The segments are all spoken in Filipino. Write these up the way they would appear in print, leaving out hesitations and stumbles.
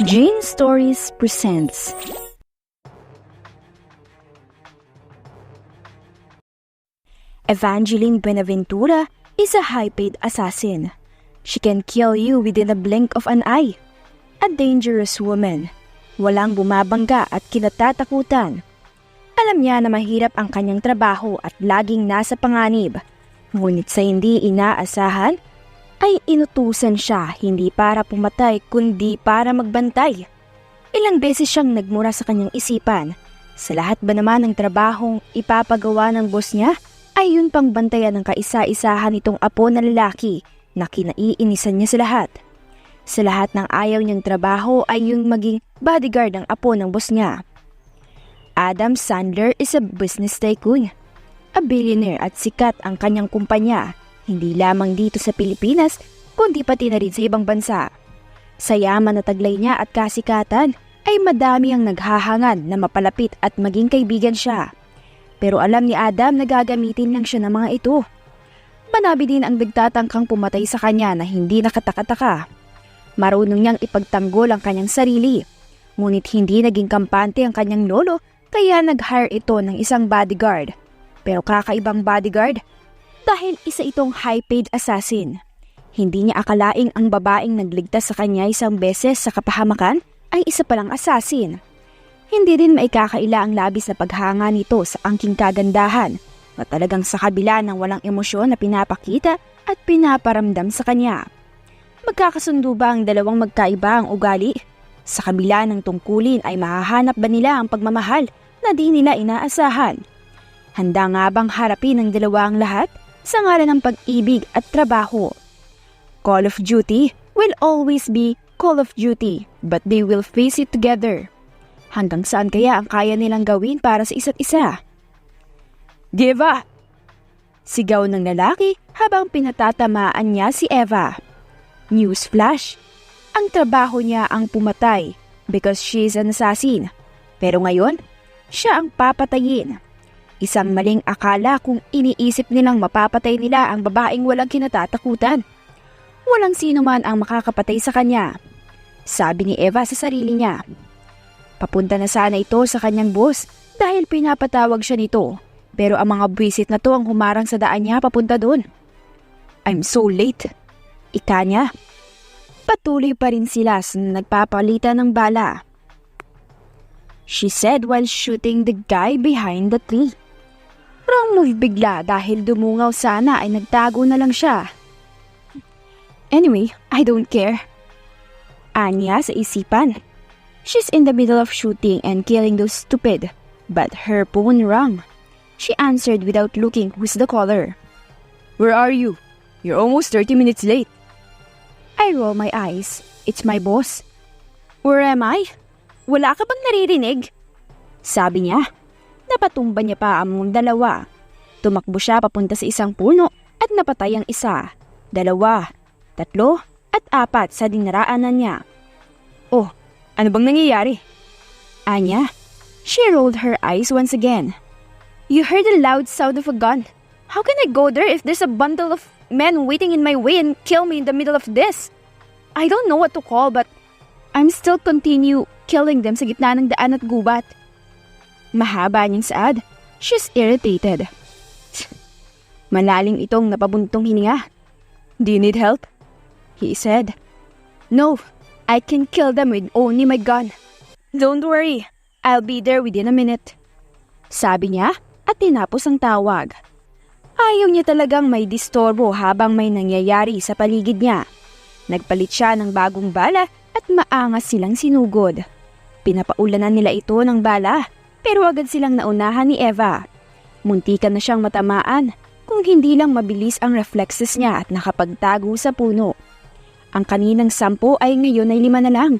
Jane Stories presents Evangeline Buenaventura is a high-paid assassin. She can kill you within a blink of an eye. A dangerous woman. Walang bumabangga at kinatatakutan. Alam niya na mahirap ang kanyang trabaho at laging nasa panganib. Ngunit sa hindi inaasahan, ay inutusan siya hindi para pumatay kundi para magbantay. Ilang beses siyang nagmura sa kanyang isipan. Sa lahat ba naman ng trabahong ipapagawa ng boss niya, ay yun pang bantayan ng kaisa-isahan itong apo na lalaki na kinaiinisan niya sa lahat. Sa lahat ng ayaw niyang trabaho ay yung maging bodyguard ng apo ng boss niya. Adam Sandler is a business tycoon. A billionaire at sikat ang kanyang kumpanya. Hindi lamang dito sa Pilipinas, kundi pati na rin sa ibang bansa. Sa yaman na taglay niya at kasikatan, ay madami ang naghahangad na mapalapit at maging kaibigan siya. Pero alam ni Adam na gagamitin lang siya ng mga ito. Manabi din ang nagtatangkang pumatay sa kanya na hindi nakataka-taka. Marunong niyang ipagtanggol ang kanyang sarili. Ngunit hindi naging kampante ang kanyang lolo, kaya nag-hire ito ng isang bodyguard. Pero kakaibang bodyguard, dahil isa itong high-paid assassin. Hindi niya akalaing ang babaeng nagligtas sa kanya isang beses sa kapahamakan ay isa palang assassin. Hindi rin maikakaila ang labis na paghanga nito sa angking kagandahan na talagang sa kabila ng walang emosyon na pinapakita at pinaparamdam sa kanya. Magkakasundo ba ang dalawang magkaiba ang ugali? Sa kabila ng tungkulin ay mahahanap ba nila ang pagmamahal na di nila inaasahan? Handa nga bang harapin ng dalawa ang lahat? Sa ngalan ng pag-ibig at trabaho. Call of Duty will always be Call of Duty, but they will face it together. Hanggang saan kaya ang kaya nilang gawin para sa isa't isa? Diva! Sigaw ng lalaki habang pinatatamaan niya si Eva. Newsflash, ang trabaho niya ang pumatay because she is an assassin. Pero ngayon, siya ang papatayin. Isang maling akala kung iniisip nilang mapapatay nila ang babaeng walang kinatatakutan. Walang sino man ang makakapatay sa kanya. Sabi ni Eva sa sarili niya. Papunta na sana ito sa kanyang boss dahil pinapatawag siya nito. Pero ang mga buwisit na to ang humarang sa daan niya papunta doon. I'm so late. Ika niya. Patuloy pa rin sila sa nagpapalitan ng bala. She said while shooting the guy behind the tree. Wrong move bigla dahil dumungaw sana ay nagtago na lang siya. Anyway, I don't care. Anya sa isipan. She's in the middle of shooting and killing those stupid. But her phone rang. She answered without looking who's the caller. Where are you? You're almost 30 minutes late. I roll my eyes. It's my boss. Where am I? Wala ka bang naririnig? Sabi niya. Napatumba niya pa ang dalawa. Tumakbo siya papunta sa isang puno at napatay ang isa, dalawa, tatlo at apat sa dinaraanan niya. Oh, ano bang nangyayari? Anya, she rolled her eyes once again. You heard the loud sound of a gun. How can I go there if there's a bundle of men waiting in my way and kill me in the middle of this? I don't know what to call but I'm still continue killing them sa gitna ng daan at gubat. Mahaba niyang saad. She's irritated. Malalim itong napabuntong hininga. Do you need help? He said. No, I can kill them with only my gun. Don't worry, I'll be there within a minute. Sabi niya at tinapos ang tawag. Ayaw niya talagang may disturbo habang may nangyayari sa paligid niya. Nagpalit siya ng bagong bala at maangas silang sinugod. Pinapaulanan nila ito ng bala. Pero agad silang naunahan ni Eva. Muntikan na siyang matamaan kung hindi lang mabilis ang reflexes niya at nakapagtago sa puno. Ang kaninang 10 ay ngayon ay 5 na lang.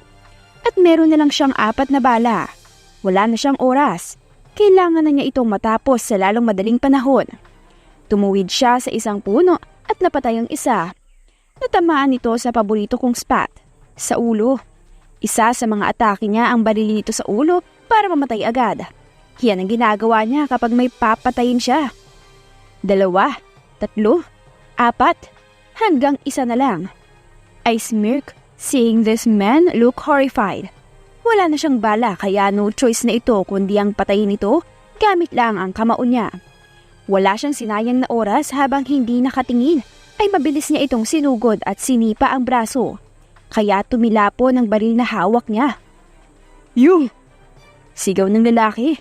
At meron na lang siyang 4 na bala. Wala na siyang oras. Kailangan na niya itong matapos sa lalong madaling panahon. Tumuwid siya sa isang puno at napatay ang isa. Natamaan ito sa paborito kong spot, sa ulo. Isa sa mga atake niya ang barili nito sa ulo para mamatay agad. Yan ang ginagawa niya kapag may papatayin siya. 2, 3, 4, hanggang 1 na lang. I smirk, seeing this man look horrified. Wala na siyang bala kaya no choice na ito kundi ang patayin ito gamit lang ang kamao niya. Wala siyang sinayang na oras habang hindi nakatingin ay mabilis niya itong sinugod at sinipa ang braso. Kaya tumilapo ng baril na hawak niya. "You!" Sigaw ng lalaki.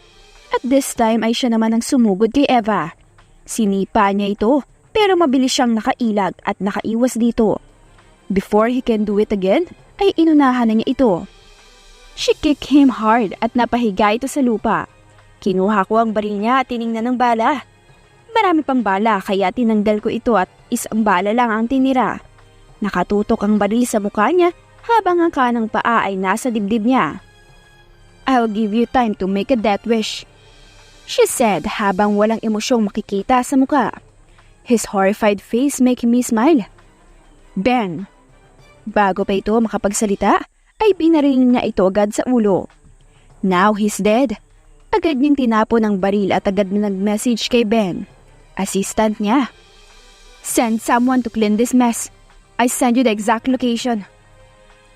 At this time ay siya naman ang sumugod kay Eva. Sinipa niya ito pero mabilis siyang nakailag at nakaiwas dito. Before he can do it again, ay inunahan na niya ito. She kicked him hard at napahiga ito sa lupa. Kinuha ko ang baril niya at tiningnan ng bala. Marami pang bala kaya tinanggal ko ito at isang bala lang ang tinira. Nakatutok ang baril sa mukha niya habang ang kanang paa ay nasa dibdib niya. "I'll give you time to make a death wish," she said habang walang emosyong makikita sa mukha. His horrified face making me smile. Bang! Bago pa ito makapagsalita, ay binaril niya ito agad sa ulo. Now he's dead. Agad niyang tinapon ang baril at agad na nag-message kay Ben, assistant niya. "Send someone to clean this mess. I send you the exact location."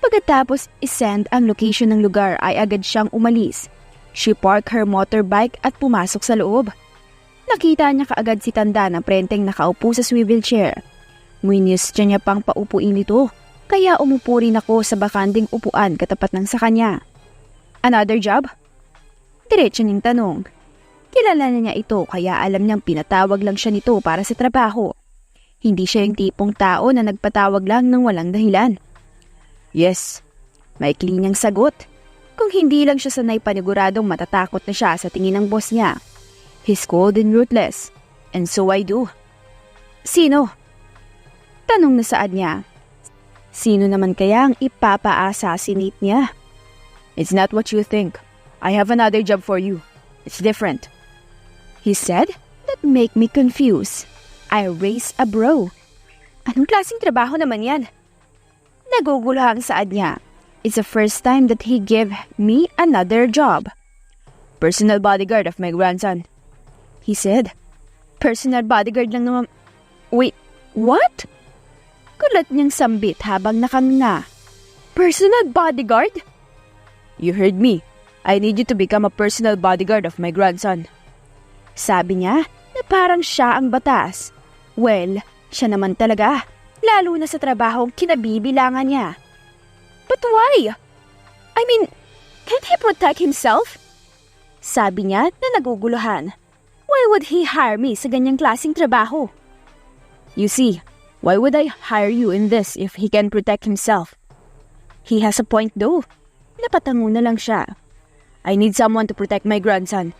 Pagkatapos isend ang location ng lugar ay agad siyang umalis. She parked her motorbike at pumasok sa loob. Nakita niya kaagad si Tanda na prenteng nakaupo sa swivel chair. Winistya niya pang paupuin ito, kaya umupo rin ako sa bakanding upuan katapat ng sa kanya. "Another job?" Diretso niyang tanong. Kilala na niya ito kaya alam niyang pinatawag lang siya nito para sa trabaho. Hindi siya yung tipong tao na nagpatawag lang ng walang dahilan. "Yes," maikli niyang sagot. Kung hindi lang siya sanay paniguradong matatakot na siya sa tingin ng boss niya. He's cold and ruthless, and so I do. "Sino?" Tanong na saad niya. Sino naman kaya ang ipapa-assassinate niya? "It's not what you think. I have another job for you. It's different," he said. That make me confused. I raised a brow. Anong klaseng trabaho naman yan? Naguguluhang saad niya. It's the first time that he gave me another job. "Personal bodyguard of my grandson," he said. Personal bodyguard lang naman. Wait, what? Kulat niyang sambit habang nakanganga. Personal bodyguard? "You heard me. I need you to become a personal bodyguard of my grandson." Sabi niya na parang siya ang batas. Well, siya naman talaga. Lalo na sa trabahong kinabibilangan niya. But why? I mean, can't he protect himself? Sabi niya na naguguluhan. Why would he hire me sa ganyang klaseng trabaho? "You see, why would I hire you in this if he can protect himself?" He has a point though. Napatango na lang siya. "I need someone to protect my grandson.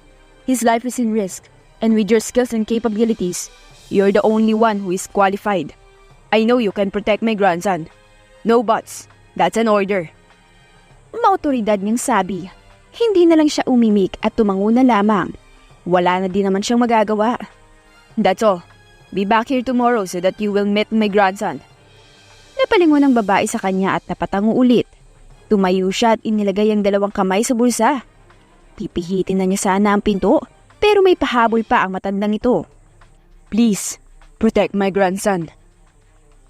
His life is in risk, and with your skills and capabilities, you're the only one who is qualified. I know you can protect my grandson. No buts. That's an order." Maotoridad niyang sabi. Hindi na lang siya umimik at tumango na lamang. Wala na din naman siyang magagawa. "That's all. Be back here tomorrow so that you will meet my grandson." Napalingon ang babae sa kanya at napatango ulit. Tumayo siya at inilagay ang dalawang kamay sa bulsa. Pipihitin na niya sana ang pinto, pero may pahabol pa ang matandang ito. "Please, protect my grandson."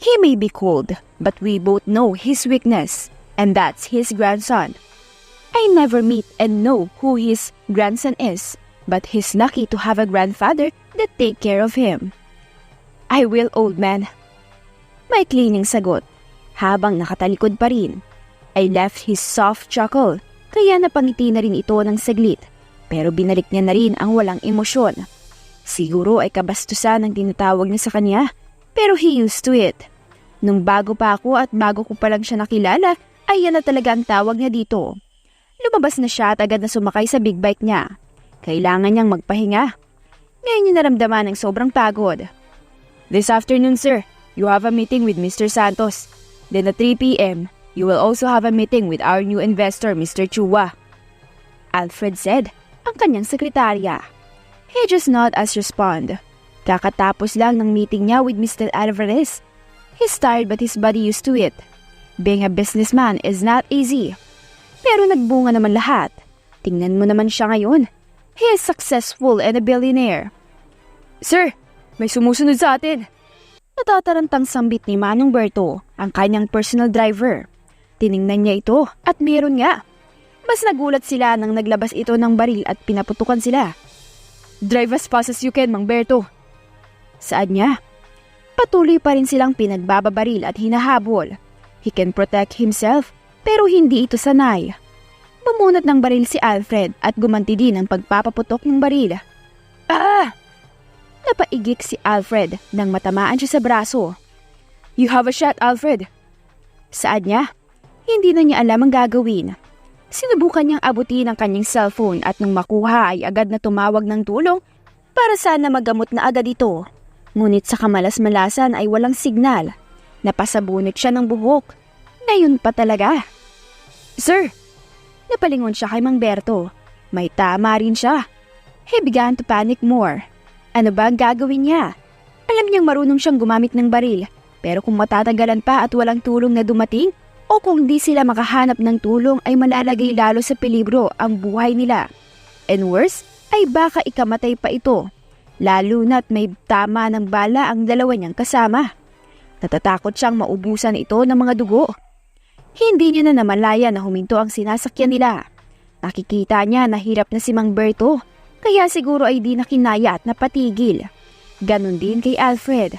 He may be cold, but we both know his weakness, and that's his grandson. I never meet and know who his grandson is, but he's lucky to have a grandfather that take care of him. "I will, old man." May cleaning sagot, habang nakatalikod pa rin. I left his soft chuckle, kaya napangiti na rin ito ng saglit, pero binalik niya na rin ang walang emosyon. Siguro ay kabastusan ang tinatawag niya sa kanya, pero he used to it. Nung bago pa ako at bago ko pa lang siya nakilala, ay yan na talaga ang tawag niya dito. Lumabas na siya at agad na sumakay sa big bike niya. Kailangan niyang magpahinga. Ngayon niya naramdaman ng sobrang pagod. "This afternoon, sir, you have a meeting with Mr. Santos. Then at 3 p.m., you will also have a meeting with our new investor, Mr. Chua," Alfred said, ang kanyang sekretarya. He just not as respond. Kakatapos lang ng meeting niya with Mr. Alvarez. He's tired but his body used to it. Being a businessman is not easy. Pero nagbunga naman lahat. Tingnan mo naman siya ngayon. He is successful and a billionaire. "Sir, may sumusunod sa atin." Natatarantang sambit ni Manong Berto, ang kanyang personal driver. Tiningnan niya ito at meron nga. Mas nagulat sila nang naglabas ito ng baril at pinaputukan sila. "Drive as fast as you can, Mang Berto." Saad niya. Patuloy pa rin silang pinagbababaril at hinahabol. He can protect himself pero hindi ito sanay. Bumunot ng baril si Alfred at gumanti din ang pagpapaputok ng baril. "Ah!" Napaigik si Alfred nang matamaan siya sa braso. "You have a shot, Alfred." Saad niya. Hindi na niya alam ang gagawin. Sinubukan niyang abutin ang kanyang cellphone at nung makuha ay agad na tumawag ng tulong para sana magamot na agad ito. Ngunit sa kamalas-malasan ay walang signal. Napasabunot siya ng buhok. Ngayon pa talaga. "Sir!" Napalingon siya kay Mang Berto. May tama rin siya. He began to panic more. Ano ba ang gagawin niya? Alam niyang marunong siyang gumamit ng baril. Pero kung matatagalan pa at walang tulong na dumating, o kung di sila makahanap ng tulong ay malalagay lalo sa peligro ang buhay nila. And worse, ay baka ikamatay pa ito. Lalo na't may tama ng bala ang dalawa niyang kasama. Natatakot siyang maubusan ito ng mga dugo. Hindi niya na namalaya na huminto ang sinasakyan nila. Nakikita niya na hirap na si Mang Berto, kaya siguro ay di na kinaya at napatigil. Ganon din kay Alfred.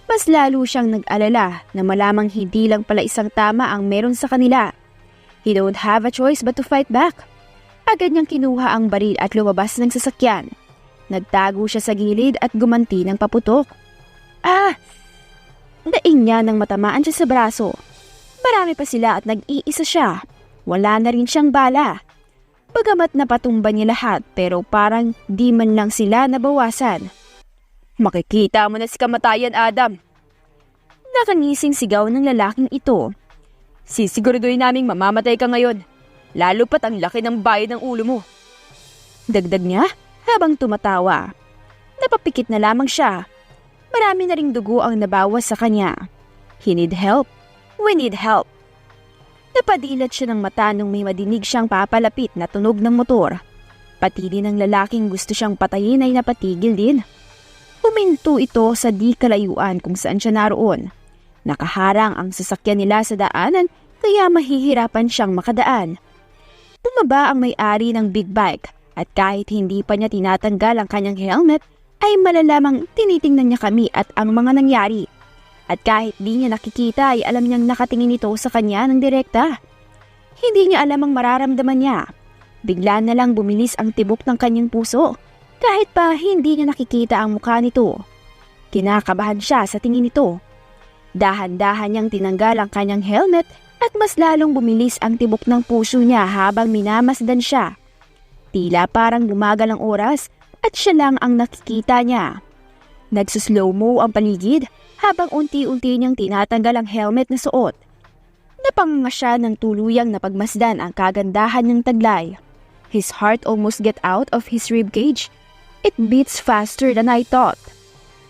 Mas lalo siyang nag-alala na malamang hindi lang pala isang tama ang meron sa kanila. He don't have a choice but to fight back. Agad niyang kinuha ang baril at lumabas ng sasakyan. Nagtago siya sa gilid at gumanti ng paputok. "Ah!" Daing niya nang matamaan siya sa braso. Marami pa sila at nag-iisa siya. Wala na rin siyang bala. Bagamat napatumba niya lahat pero parang di man lang sila nabawasan. "Makikita mo na si kamatayan, Adam." Nakangising sigaw ng lalaking ito. "Sisiguraduhin naming mamamatay ka ngayon. Lalo pat ang laki ng bayad ng ulo mo." Dagdag niya habang tumatawa. Napapikit na lamang siya. Marami na ring dugo ang nabawas sa kanya. He need help. We need help. Napadilat siya ng mata nung may madinig siyang papalapit na tunog ng motor. Pati din ang lalaking gusto siyang patayin ay napatigil din. Huminto ito sa di kalayuan kung saan siya naroon. Nakaharang ang sasakyan nila sa daanan kaya mahihirapan siyang makadaan. Bumaba ang may-ari ng big bike at kahit hindi pa niya tinatanggal ang kanyang helmet ay malalamang tinitingnan niya kami at ang mga nangyari. At kahit di niya nakikita ay alam niyang nakatingin ito sa kanya ng direkta. Hindi niya alam ang mararamdaman niya. Bigla na lang bumilis ang tibok ng kanyang puso kahit pa hindi niya nakikita ang mukha nito. Kinakabahan siya sa tingin nito. Dahan-dahan niyang tinanggal ang kanyang helmet at mas lalong bumilis ang tibok ng puso niya habang minamasdan siya. Tila parang lumagal ang oras at siya lang ang nakikita niya. Nagsuslow-mo ang paligid habang unti-unti niyang tinatanggal ang helmet na suot. Napanganga siya ng tuluyang napagmasdan ang kagandahan niyang taglay. His heart almost get out of his ribcage. It beats faster than I thought.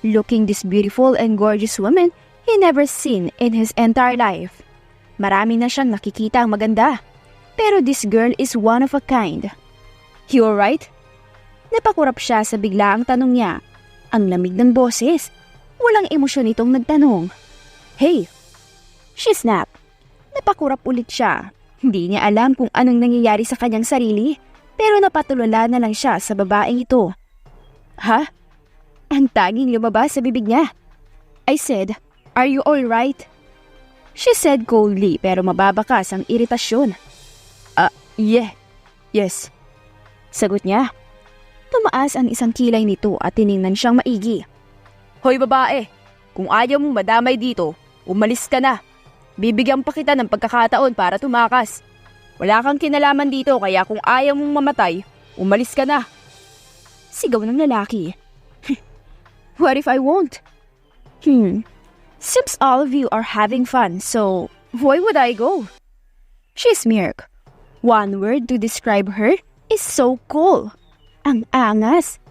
Looking this beautiful and gorgeous woman he never seen in his entire life. Marami na siyang nakikita ang maganda. Pero this girl is one of a kind. "You alright?" Napakurap siya sa biglaang tanong niya. Ang lamig ng boses. Walang emosyon itong nagtanong. "Hey!" She snapped. Napakurap ulit siya. Hindi niya alam kung anong nangyayari sa kanyang sarili, pero napatulala na lang siya sa babaeng ito. "Ha?" Ang tanging lumabas sa bibig niya. I said, "Are you alright?" She said coldly pero mababakas ang iritasyon. Yes. Sagot niya. Tumaas ang isang kilay nito at tiningnan siyang maigi. "Hoy babae, kung ayaw mong madamay dito, umalis ka na. Bibigyan pa kita ng pagkakataon para tumakas. Wala kang kinalaman dito kaya kung ayaw mong mamatay, umalis ka na." Sigaw ng lalaki. "What if I won't?" Seems all of you are having fun, so why would I go?" She smirked. One word to describe her is so cool. Ang angas.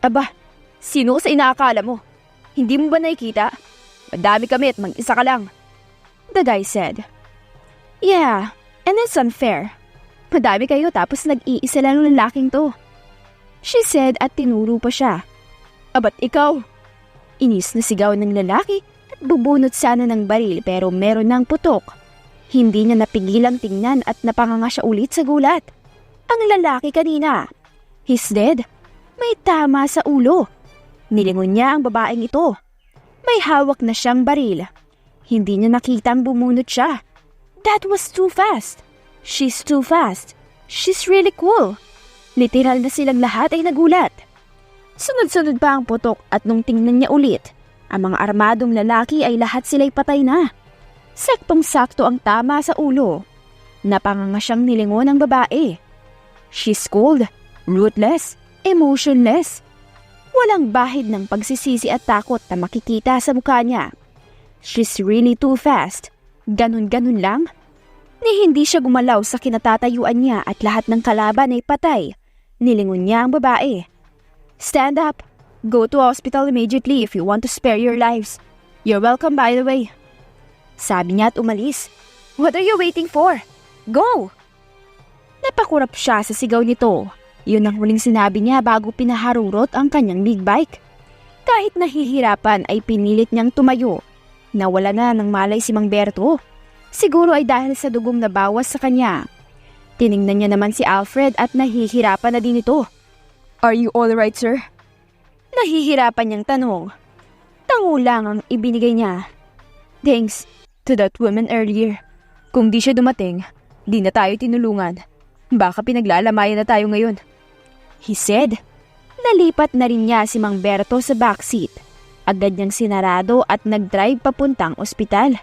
"Aba, sino sa inaakala mo? Hindi mo ba nakikita? Madami kami at mag-isa ka lang." The guy said. "Yeah, and it's unfair. Madami kayo tapos nag-iisa lang ng lalaking to." She said at tinuro pa siya. "Aba't ikaw?" Inis na sigaw ng lalaki at bubunot sana ng baril pero meron ng putok. Hindi niya napigilang tingnan at napanganga siya ulit sa gulat. Ang lalaki kanina. He's dead. May tama sa ulo. Nilingon niya ang babaeng ito. May hawak na siyang baril. Hindi niya nakitang bumunot siya. That was too fast. She's too fast. She's really cool. Literal na silang lahat ay nagulat. Sunod-sunod pa ang putok at nung tingnan niya ulit, ang mga armadong lalaki ay lahat sila'y patay na. Saktong-sakto ang tama sa ulo. Napanganga siyang nilingon ng babae. She's cold, ruthless, emotionless. Walang bahid ng pagsisisi at takot na makikita sa mukha niya. She's really too fast. Ganun-ganun lang. Ni hindi siya gumalaw sa kinatatayuan niya at lahat ng kalaban ay patay. Nilingon niya ang babae. Stand up. Go to hospital immediately if you want to spare your lives. You're welcome by the way. Sabi niya at umalis. What are you waiting for? Go! Napakurap siya sa sigaw nito. Yun ang huling sinabi niya bago pinaharurot ang kanyang big bike. Kahit nahihirapan ay pinilit niyang tumayo. Nawala na ng malay si Mang Berto. Siguro ay dahil sa dugong na bawas sa kanya. Tiningnan niya naman si Alfred at nahihirapan na din ito. Are you alright, sir? Nahihirapan niyang tanong. Tango lang ang ibinigay niya. Thanks to that woman earlier. Kung di siya dumating, di na tayo tinulungan. Baka pinaglalamayan na tayo ngayon. He said. Nalipat na rin niya si Mang Berto sa backseat. Agad niyang sinarado at nag-drive papuntang ospital.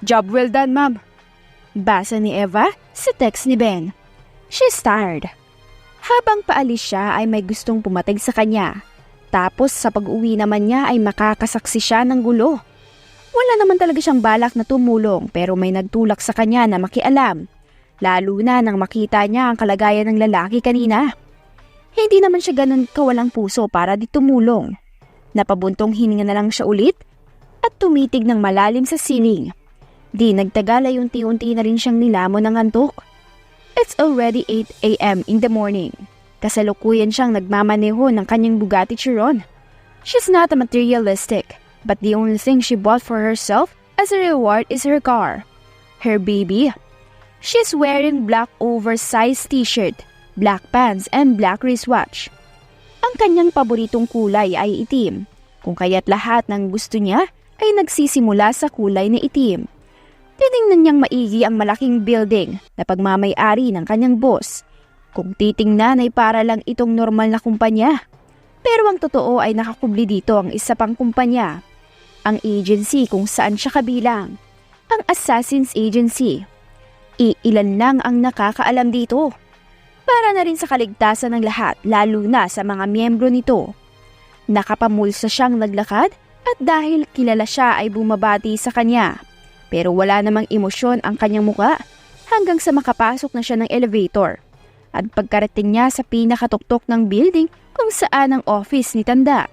Job well done, ma'am. Basa ni Eva sa text ni Ben. She's tired. Habang paalis siya ay may gustong pumatag sa kanya. Tapos sa pag-uwi naman niya ay makakasaksi siya ng gulo. Wala naman talaga siyang balak na tumulong pero may nagtulak sa kanya na makialam. Lalo na nang makita niya ang kalagayan ng lalaki kanina. Hindi naman siya ganun kawalang puso para di tumulong. Napabuntong hininga na lang siya ulit at tumitig ng malalim sa siling. Di nagtagal ay unti-unti na rin siyang nilamon ng antok. It's already 8 a.m. in the morning. Kasalukuyan siyang nagmamaneho ng kanyang Bugatti Chiron. She's not a materialistic, but the only thing she bought for herself as a reward is her car. Her baby. She's wearing black oversized t-shirt, black pants, and black wristwatch. Ang kanyang paboritong kulay ay itim, kung kaya't lahat ng gusto niya ay nagsisimula sa kulay na itim. Tiningnan niyang maigi ang malaking building na pagmamay-ari ng kanyang boss. Kung titingnan ay para lang itong normal na kumpanya. Pero ang totoo ay nakakubli dito ang isa pang kumpanya. Ang agency kung saan siya kabilang. Ang Assassin's Agency. Iilan lang ang nakakaalam dito. Para na rin sa kaligtasan ng lahat, lalo na sa mga miyembro nito. Nakapamulsa siyang naglakad at dahil kilala siya ay bumabati sa kanya. Pero wala namang emosyon ang kanyang muka hanggang sa makapasok na siya ng elevator. At pagkarating niya sa pinakatuktok ng building kung saan ang office ni Tanda.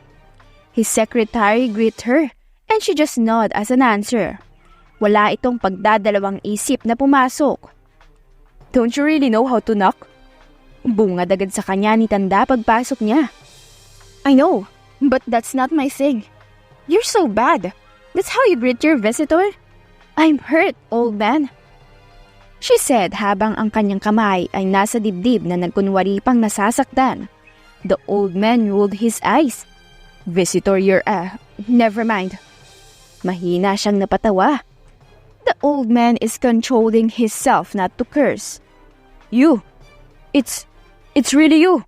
His secretary greet her and she just nod as an answer. Wala itong pagdadalawang isip na pumasok. Don't you really know how to knock? Bungad agad sa kanya ni Tanda pagpasok niya. I know, but that's not my thing. You're so bad. That's how you greet your visitor? I'm hurt, old man. She said habang ang kanyang kamay ay nasa dibdib na nagkunwari pang nasasaktan. The old man rolled his eyes. Visitor, never mind. Mahina siyang napatawa. The old man is controlling himself not to curse. You! It's really you!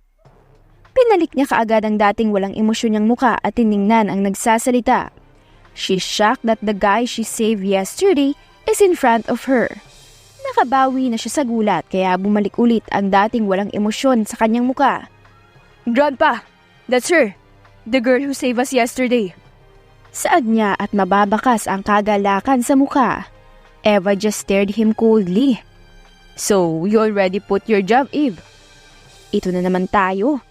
Pinalik niya kaagad ang dating walang emosyon niyang muka at tiningnan ang nagsasalita. She's shocked that the guy she saved yesterday is in front of her. Nakabawi na siya sa gulat kaya bumalik ulit ang dating walang emosyon sa kanyang muka. Grandpa! That's her! The girl who saved us yesterday. Saad niya at mababakas ang kagalakan sa muka. Eva just stared him coldly. So, you already put your job, Eve? Ito na naman tayo.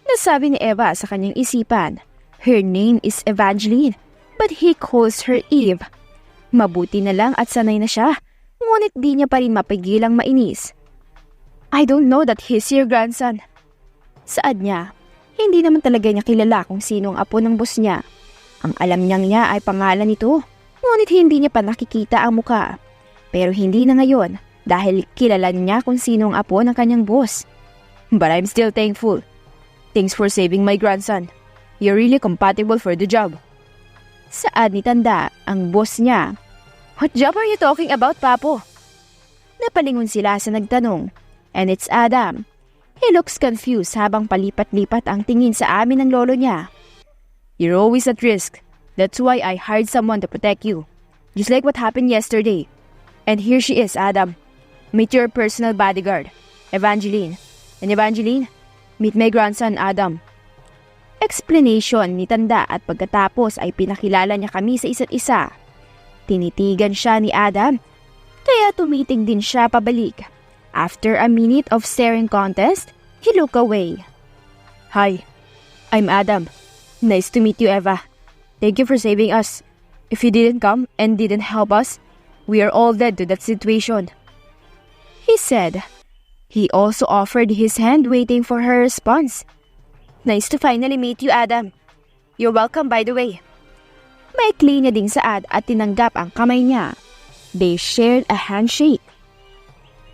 Nasabi ni Eva sa kanyang isipan. Her name is Evangeline, but he calls her Eve. Mabuti na lang at sanay na siya, ngunit di niya pa rin mapigilang mainis. I don't know that he's your grandson. Saad niya, hindi naman talaga niya kilala kung sino ang apo ng boss niya. Ang alam niya ay pangalan nito, ngunit hindi niya pa nakikita ang muka. Pero hindi na ngayon dahil kilala niya kung sino ang apo ng kanyang boss. But I'm still thankful. Thanks for saving my grandson. You're really compatible for the job. Saad ni Tanda ang boss niya. What job are you talking about, Papo? Napalingon sila sa nagtanong. And it's Adam. He looks confused habang palipat-lipat ang tingin sa amin ng lolo niya. You're always at risk. That's why I hired someone to protect you. Just like what happened yesterday. And here she is, Adam. Meet your personal bodyguard, Evangeline. And Evangeline, meet my grandson, Adam. Explanation ni Tanda at pagkatapos ay pinakilala niya kami sa isa't isa. Tinitigan siya ni Adam, kaya tumitig din siya pabalik. After a minute of staring contest, he looked away. Hi, I'm Adam. Nice to meet you, Eva. Thank you for saving us. If you didn't come and didn't help us, we are all dead to that situation. He said. He also offered his hand waiting for her response. Nice to finally meet you, Adam. You're welcome, by the way. Maikli niya ding Saad at tinanggap ang kamay niya. They shared a handshake.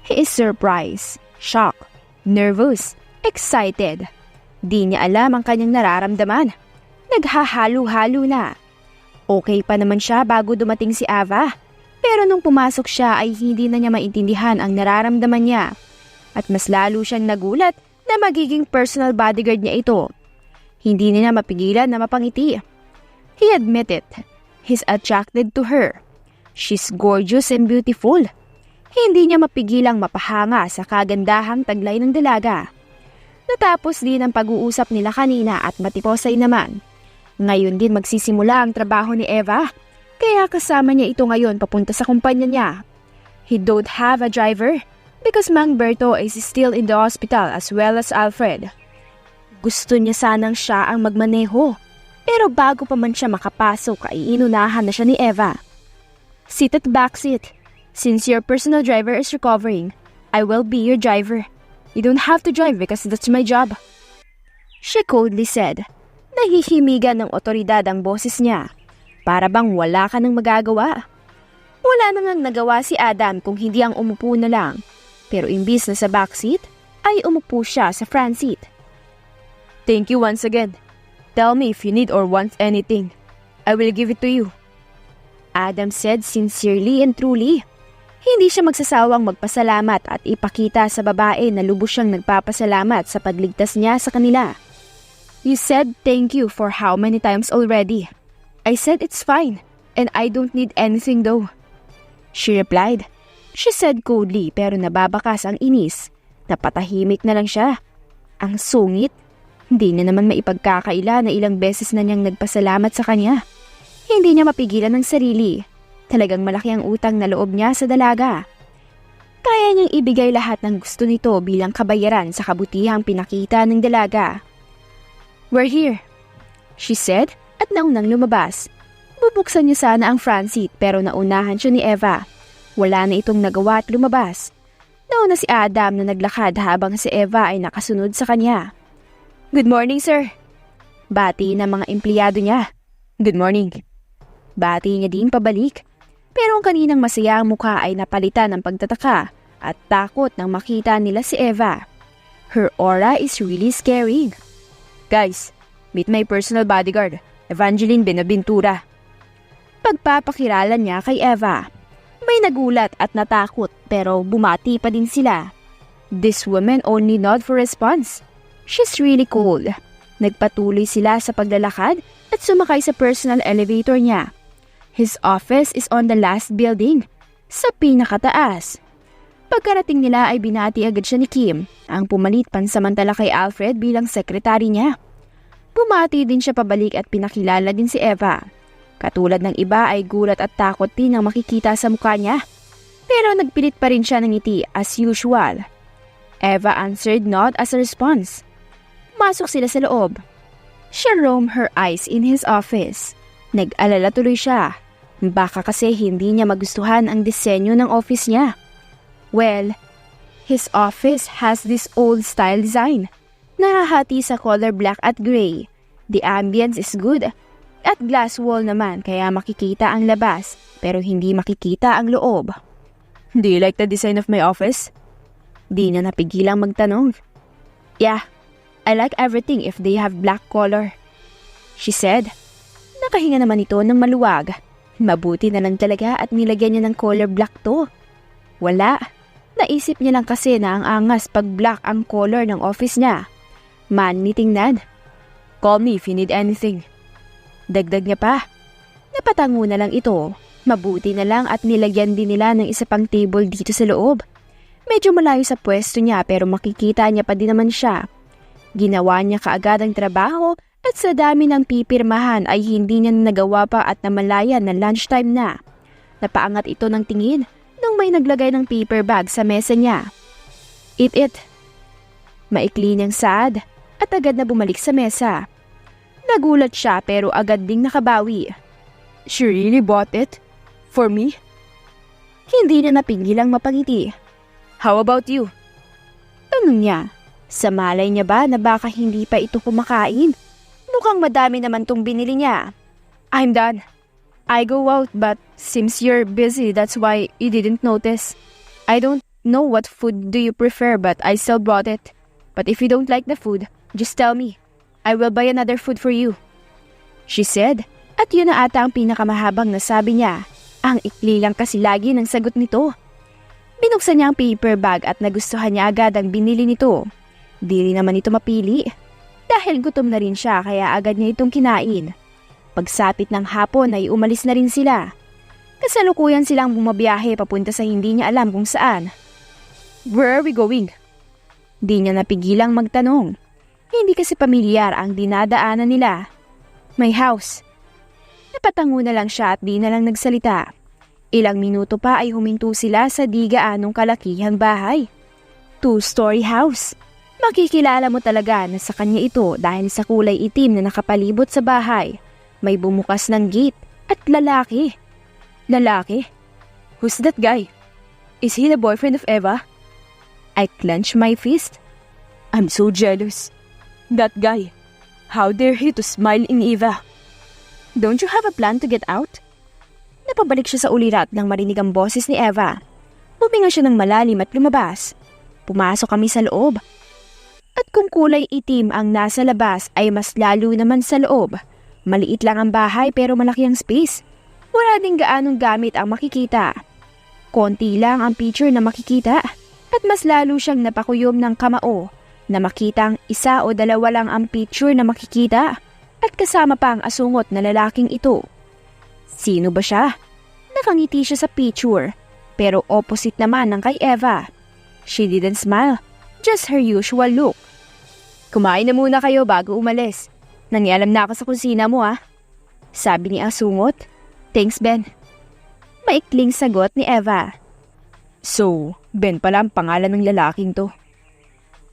He is surprised, shocked, nervous, excited. Di niya alam ang kanyang nararamdaman. Naghahalo-halo na. Okay pa naman siya bago dumating si Ava. Pero nung pumasok siya ay hindi na niya maintindihan ang nararamdaman niya. At mas lalo siyang nagulat na magiging personal bodyguard niya ito. Hindi niya mapigilan na mapangiti. He admitted, he's attracted to her. She's gorgeous and beautiful. Hindi niya mapigilang mapahanga sa kagandahang taglay ng dalaga. Natapos din ang pag-uusap nila kanina at matiposay naman. Ngayon din magsisimula ang trabaho ni Eva. Kaya kasama niya ito ngayon papunta sa kumpanya niya. He don't have a driver because Mang Berto is still in the hospital as well as Alfred. Gusto niya sanang siya ang magmaneho. Pero bago pa man siya makapasok ay inunahan na siya ni Eva. Sit at back seat. Since your personal driver is recovering, I will be your driver. You don't have to drive because that's my job. She coldly said. Nahihimigan ng otoridad ang boses niya. Para bang wala ka nang magagawa. Wala na ngang nagawa si Adam kung hindi ang umupo na lang. Pero imbis na sa backseat, ay umupo siya sa front seat. Thank you once again. Tell me if you need or want anything. I will give it to you. Adam said sincerely and truly. Hindi siya magsasawang magpasalamat at ipakita sa babae na lubos siyang nagpapasalamat sa pagligtas niya sa kanila. You said thank you for how many times already? I said it's fine, and I don't need anything though. She replied. She said coldly pero nababakas ang inis. Napatahimik na lang siya. Ang sungit. Hindi niya naman maipagkakaila na ilang beses na niyang nagpasalamat sa kanya. Hindi niya mapigilan ng sarili. Talagang malaki ang utang na loob niya sa dalaga. Kaya niyang ibigay lahat ng gusto nito bilang kabayaran sa kabutihang pinakita ng dalaga. We're here, she said. At naunang lumabas. Bubuksan niya sana ang front seat pero naunahan siya ni Eva. Wala na itong nagawa at lumabas. Nauna si Adam na naglakad habang si Eva ay nakasunod sa kanya. Good morning, sir. Bati ng mga empleyado niya. Good morning. Bati niya din pabalik. Pero ang kaninang masaya ang mukha ay napalitan ng pagtataka at takot nang makita nila si Eva. Her aura is really scary. Guys, meet my personal bodyguard. Evangeline Benaventura. Pagpapakilala niya kay Eva. May nagulat at natakot pero bumati pa din sila. This woman only nod for response. She's really cool. Nagpatuloy sila sa paglalakad at sumakay sa personal elevator niya. His office is on the last building, sa pinakataas. Pagkarating nila ay binati agad siya ni Kim, ang pumalit pansamantala kay Alfred bilang sekretary niya. Bumati din siya pabalik at pinakilala din si Eva. Katulad ng iba ay gulat at takot din ang makikita sa mukha niya. Pero nagpilit pa rin siya ng ngiti as usual. Eva answered nod as a response. Masok sila sa loob. She roamed her eyes in his office. Nag-alala tuloy siya. Baka kasi hindi niya magustuhan ang disenyo ng office niya. Well, his office has this old style design. Nahahati sa color black at gray. The ambience is good. At glass wall naman kaya makikita ang labas pero hindi makikita ang loob. Do you like the design of my office? Di niya napigilang magtanong. Yeah, I like everything if they have black color, she said. Nakahinga naman ito ng maluwag. Mabuti na lang talaga at nilagyan niya ng color black to. Wala. Naisip niya lang kasi na ang angas pag black ang color ng office niya. Manitingnan. Call me if you need anything. Dagdag niya pa. Napatango na lang ito. Mabuti na lang at nilagyan din nila ng isa pang table dito sa loob. Medyo malayo sa pwesto niya pero makikita niya pa din naman siya. Ginawa niya kaagad ang trabaho at sa dami ng pipirmahan ay hindi niya nagawa pa at namalayan na lunchtime na. Napaangat ito ng tingin nung may naglagay ng paper bag sa mesa niya. Eat it. Maikli niyang saad at agad na bumalik sa mesa. Nagulat siya pero agad ding nakabawi. She really bought it? For me? Hindi na napigilang mapangiti. How about you? Tanong niya. Sa malay niya ba na baka hindi pa ito kumakain? Mukhang madami naman tong binili niya. I'm done. I go out but seems you're busy, that's why you didn't notice. I don't know what food do you prefer but I still brought it. But if you don't like the food, just tell me. I will buy another food for you. She said, at yun na ata ang pinakamahabang nasabi niya. Ang ikli lang kasi lagi ng sagot nito. Binuksan niya ang paper bag at nagustuhan niya agad ang binili nito. Di rin naman ito mapili. Dahil gutom na rin siya kaya agad niya itong kinain. Pagsapit ng hapon ay umalis na rin sila. Kasalukuyan silang bumabiyahe papunta sa hindi niya alam kung saan. Where are we going? Di niya napigilang magtanong. Hindi kasi pamilyar ang dinadaanan nila. My house. Napatango na lang siya at di na lang nagsalita. Ilang minuto pa ay huminto sila sa di gaanong kalakihang bahay. 2-story house. Makikilala mo talaga na sa kanya ito dahil sa kulay itim na nakapalibot sa bahay. May bumukas ng gate at lalaki. Lalaki? Who's that guy? Is he the boyfriend of Eva? I clenched my fist. I'm so jealous. That guy. How dare he to smile in Eva? Don't you have a plan to get out? Napabalik siya sa ulirat nang marinig ang boses ni Eva. Huminga siya ng malalim at lumabas. Pumasok kami sa loob. At kung kulay itim ang nasa labas ay mas lalo naman sa loob. Maliit lang ang bahay pero malaki ang space. Wala ding gaanong gamit ang makikita. Konti lang ang picture na makikita at mas lalo siyang napakuyom ng kamao na makitang isa o dalawa lang ang picture na makikita at kasama pa ang asungot na lalaking ito. Sino ba siya? Nakangiti siya sa picture pero opposite naman ng kay Eva. She didn't smile, just her usual look. Kumain na muna kayo bago umalis. Nangialam na ako sa kusina mo sabi ni asungot. Thanks, Ben. Maikling sagot ni Eva. So, Ben pala ang pangalan ng lalaking to.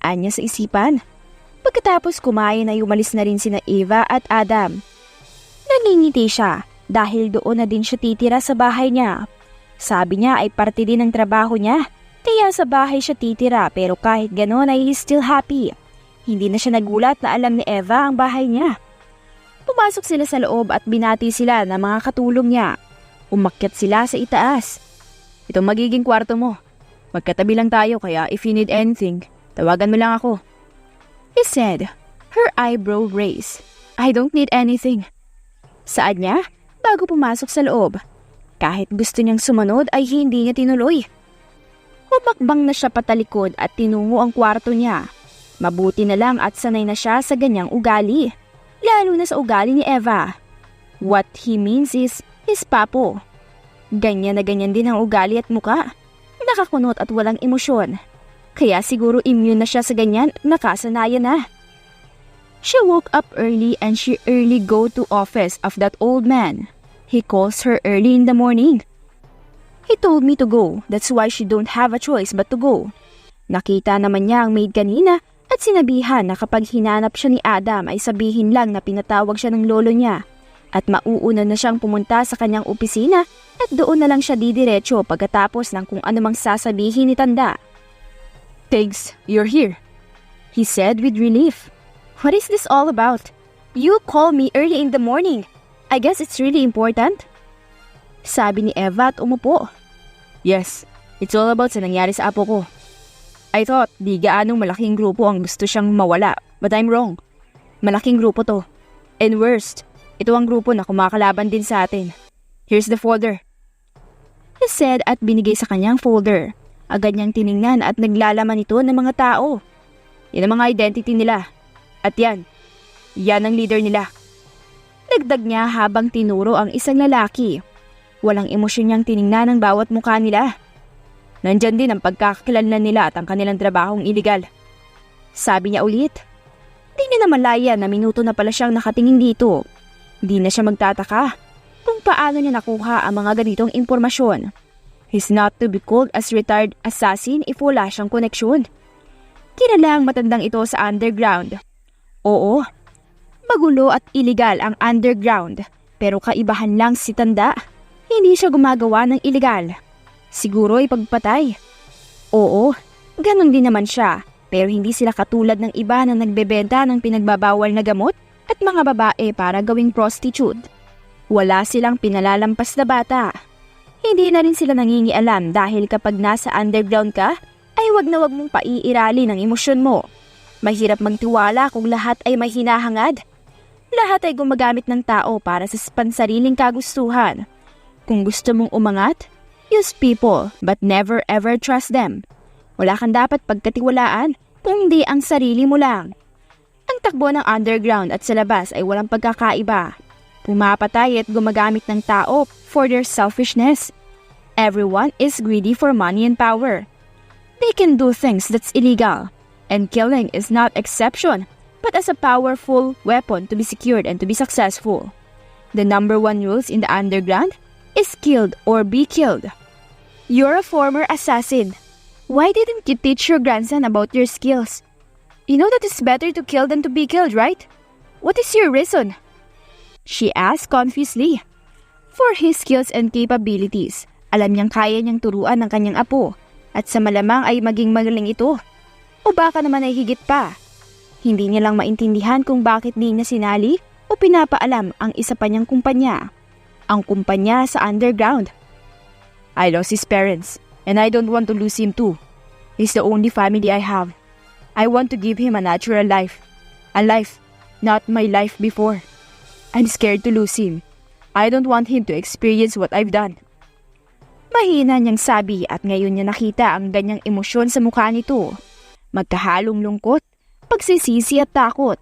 Anya sa isipan. Pagkatapos kumain ay umalis na rin sina Eva at Adam. Nangingiti siya dahil doon na din siya titira sa bahay niya. Sabi niya ay parte din ng trabaho niya. Kaya sa bahay siya titira pero kahit ganon ay he's still happy. Hindi na siya nagulat na alam ni Eva ang bahay niya. Pumasok sila sa loob at binati sila ng mga katulong niya. Umakyat sila sa itaas. Ito magiging kwarto mo. Magkatabi lang tayo kaya if you need anything, tawagan mo lang ako. He said, her eyebrow raised. I don't need anything. Saad niya bago pumasok sa loob. Kahit gusto niyang sumunod ay hindi niya tinuloy. Humakbang na siya patalikod at tinungo ang kwarto niya. Mabuti na lang at sanay na siya sa ganyang ugali. Lalo na sa ugali ni Eva. What he means is his papo. Ganyan na ganyan din ang ugali at muka. Nakakunot at walang emosyon. Kaya siguro immune na siya sa ganyan at nakasanayan na. She woke up early and she early go to office of that old man. He calls her early in the morning. He told me to go, that's why she don't have a choice but to go. Nakita naman niya ang maid kanina at sinabihan na kapag hinanap siya ni Adam ay sabihin lang na pinatawag siya ng lolo niya. At mauuna na siyang pumunta sa kanyang opisina at doon na lang siya didiretso pagkatapos ng kung anumang sasabihin ni Tanda. Thanks, you're here, he said with relief. What is this all about? You call me early in the morning. I guess it's really important. Sabi ni Eva at umupo. Yes, It's all about sa nangyari sa apo ko. I thought di gaanong malaking grupo ang gusto siyang mawala, but I'm wrong. Malaking grupo to. And worst, ito ang grupo na kumakalaban din sa atin. Here's the folder. He said at binigay sa kanyang folder. Agad niyang tiningnan at naglalaman ito ng mga tao. Yan ang mga identity nila. At yan ang leader nila. Dagdag niya habang tinuro ang isang lalaki. Walang emosyon niyang tiningnan ang bawat mukha nila. Nandyan din ang pagkakakilanlan nila at ang kanilang trabahong iligal. Sabi niya ulit. Di niya namalaya na minuto na pala siyang nakatingin dito. Di na siya magtataka kung paano niya nakuha ang mga ganitong impormasyon. He's not to be called as retired assassin if wala siyang koneksyon. Kilala ang matandang ito sa underground. Oo, magulo at iligal ang underground, pero kaibahan lang si tanda. Hindi siya gumagawa ng iligal. Siguro ay pagpatay. Oo, ganun din naman siya, pero hindi sila katulad ng iba na nagbebenta ng pinagbabawal na gamot at mga babae para gawing prostitute. Wala silang pinalalampas na bata. Hindi na rin sila nangingialam dahil kapag nasa underground ka, ay wag na wag mong paiirali ng emosyon mo. Mahirap magtiwala kung lahat ay may hinahangad. Lahat ay gumagamit ng tao para sa pansariling kagustuhan. Kung gusto mong umangat, use people but never ever trust them. Wala kang dapat pagkatiwalaan kung hindi ang sarili mo lang. Ang takbo ng underground at sa labas ay walang pagkakaiba. Pumapatay at gumagamit ng tao for their selfishness. Everyone is greedy for money and power. They can do things that's illegal, and killing is not exception, but as a powerful weapon to be secured and to be successful. The number one rules in the underground is killed or be killed. You're a former assassin. Why didn't you teach your grandson about your skills? You know that it's better to kill than to be killed, right? What is your reason? She asked confusedly. For his skills and capabilities, alam niyang kaya niyang turuan ng kanyang apo at sa malamang ay maging magaling ito. O baka naman ay higit pa. Hindi niya lang maintindihan kung bakit di na sinali o pinapaalam ang isa pa niyang kumpanya. Ang kumpanya sa underground. I lost his parents and I don't want to lose him too. He's the only family I have. I want to give him a natural life. A life, not my life before. I'm scared to lose him. I don't want him to experience what I've done. Mahina niyang sabi at ngayon niya nakita ang ganyang emosyon sa mukha nito. Magkahalong lungkot, pagsisisi at takot.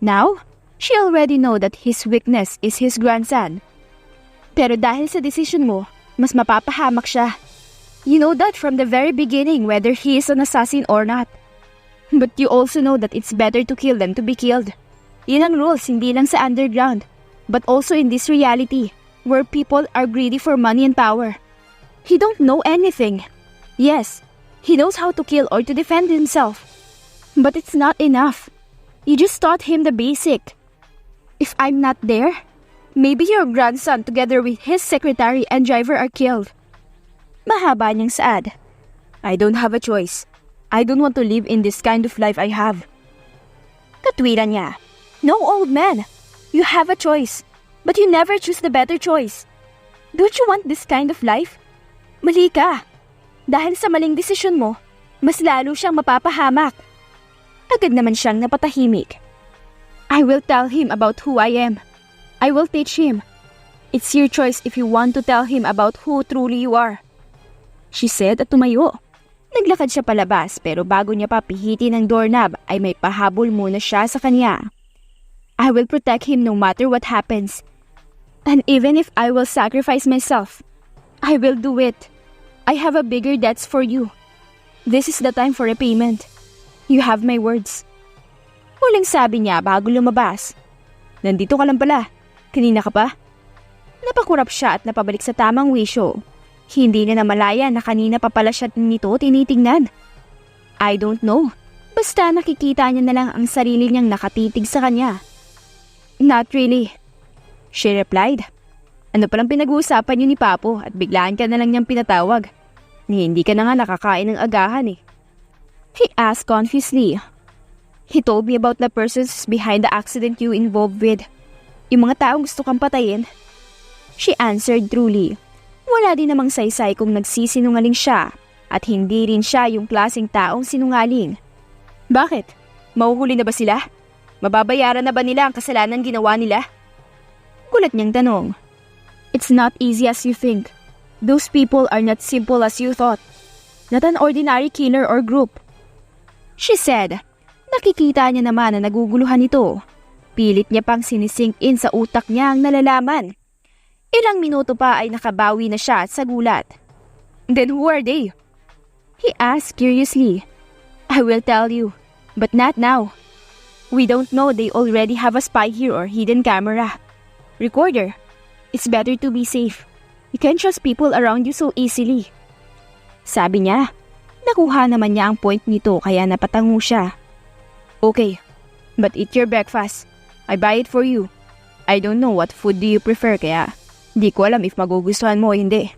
Now, she already know that his weakness is his grandson. Pero dahil sa decision mo, mas mapapahamak siya. You know that from the very beginning whether he is an assassin or not. But you also know that it's better to kill than to be killed. Yun ang rules hindi lang sa underground, but also in this reality where people are greedy for money and power. He don't know anything. Yes, he knows how to kill or to defend himself. But it's not enough. You just taught him the basic. If I'm not there, maybe your grandson together with his secretary and driver are killed. Mahaba niyang saad. I don't have a choice. I don't want to live in this kind of life I have. Katwiran niya. No, old man. You have a choice. But you never choose the better choice. Don't you want this kind of life? Mali ka. Dahil sa maling desisyon mo, mas lalo siyang mapapahamak. Agad naman siyang napatahimik. I will tell him about who I am. I will teach him. It's your choice if you want to tell him about who truly you are. She said at tumayo. Naglakad siya palabas pero bago niya pa pihitin ang doorknob ay may pahabol muna siya sa kanya. I will protect him no matter what happens. And even if I will sacrifice myself, I will do it. I have a bigger debts for you. This is the time for repayment. You have my words. Huling sabi niya bago lumabas. Nandito ka lang pala. Kanina ka pa? Napakurap siya at napabalik sa tamang wisyo. Hindi niya namalaya na kanina pa pala siya nito tinitingnan. I don't know. Basta nakikita niya na lang ang sarili niyang nakatitig sa kanya. Not really, she replied. Ano palang pinag-uusapan niyo ni Papo at biglaan ka na lang niyang pinatawag? Hindi ka na nga nakakain ng agahan eh. He asked confusedly. He told me about the persons behind the accident you involved with. Yung mga taong gusto kang patayin. She answered truly. Wala din namang saysay kung nagsisinungaling siya. At hindi rin siya yung klaseng taong sinungaling. Bakit? Mahuhuli na ba sila? Mababayaran na ba nila ang kasalanan ginawa nila? Gulat niyang tanong. It's not easy as you think. Those people are not simple as you thought. Not an ordinary killer or group. She said. Nakikita niya naman na naguguluhan ito. Pilit niya pang sinisink in sa utak niya ang nalalaman. Ilang minuto pa ay nakabawi na siya sa gulat. Then who are they? He asked curiously. I will tell you, but not now. We don't know they already have a spy here or hidden camera. Recorder. It's better to be safe. You can't trust people around you so easily. Sabi niya. Nakuha naman niya ang point nito kaya napatango siya. Okay, but eat your breakfast. I buy it for you. I don't know what food do you prefer kaya di ko alam if magugustuhan mo o hindi.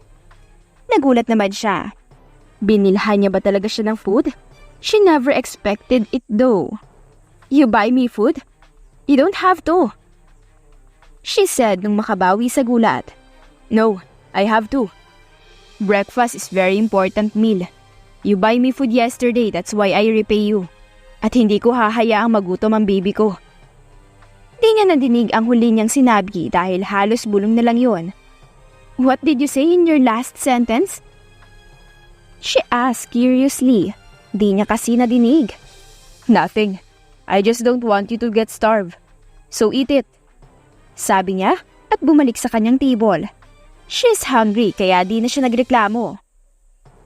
Nagulat naman siya. Binilhan niya ba talaga siya ng food? She never expected it though. You buy me food? You don't have to. She said nung makabawi sa gulat. No, I have to. Breakfast is very important meal. You buy me food yesterday, that's why I repay you. At hindi ko hahayaang magutom ang baby ko. Di niya nadinig ang huli niyang sinabi dahil halos bulong na lang yun. What did you say in your last sentence? She asked curiously. Di niya kasi nadinig. Nothing. I just don't want you to get starved. So eat it. Sabi niya at bumalik sa kanyang table. She's hungry kaya di na siya nagreklamo.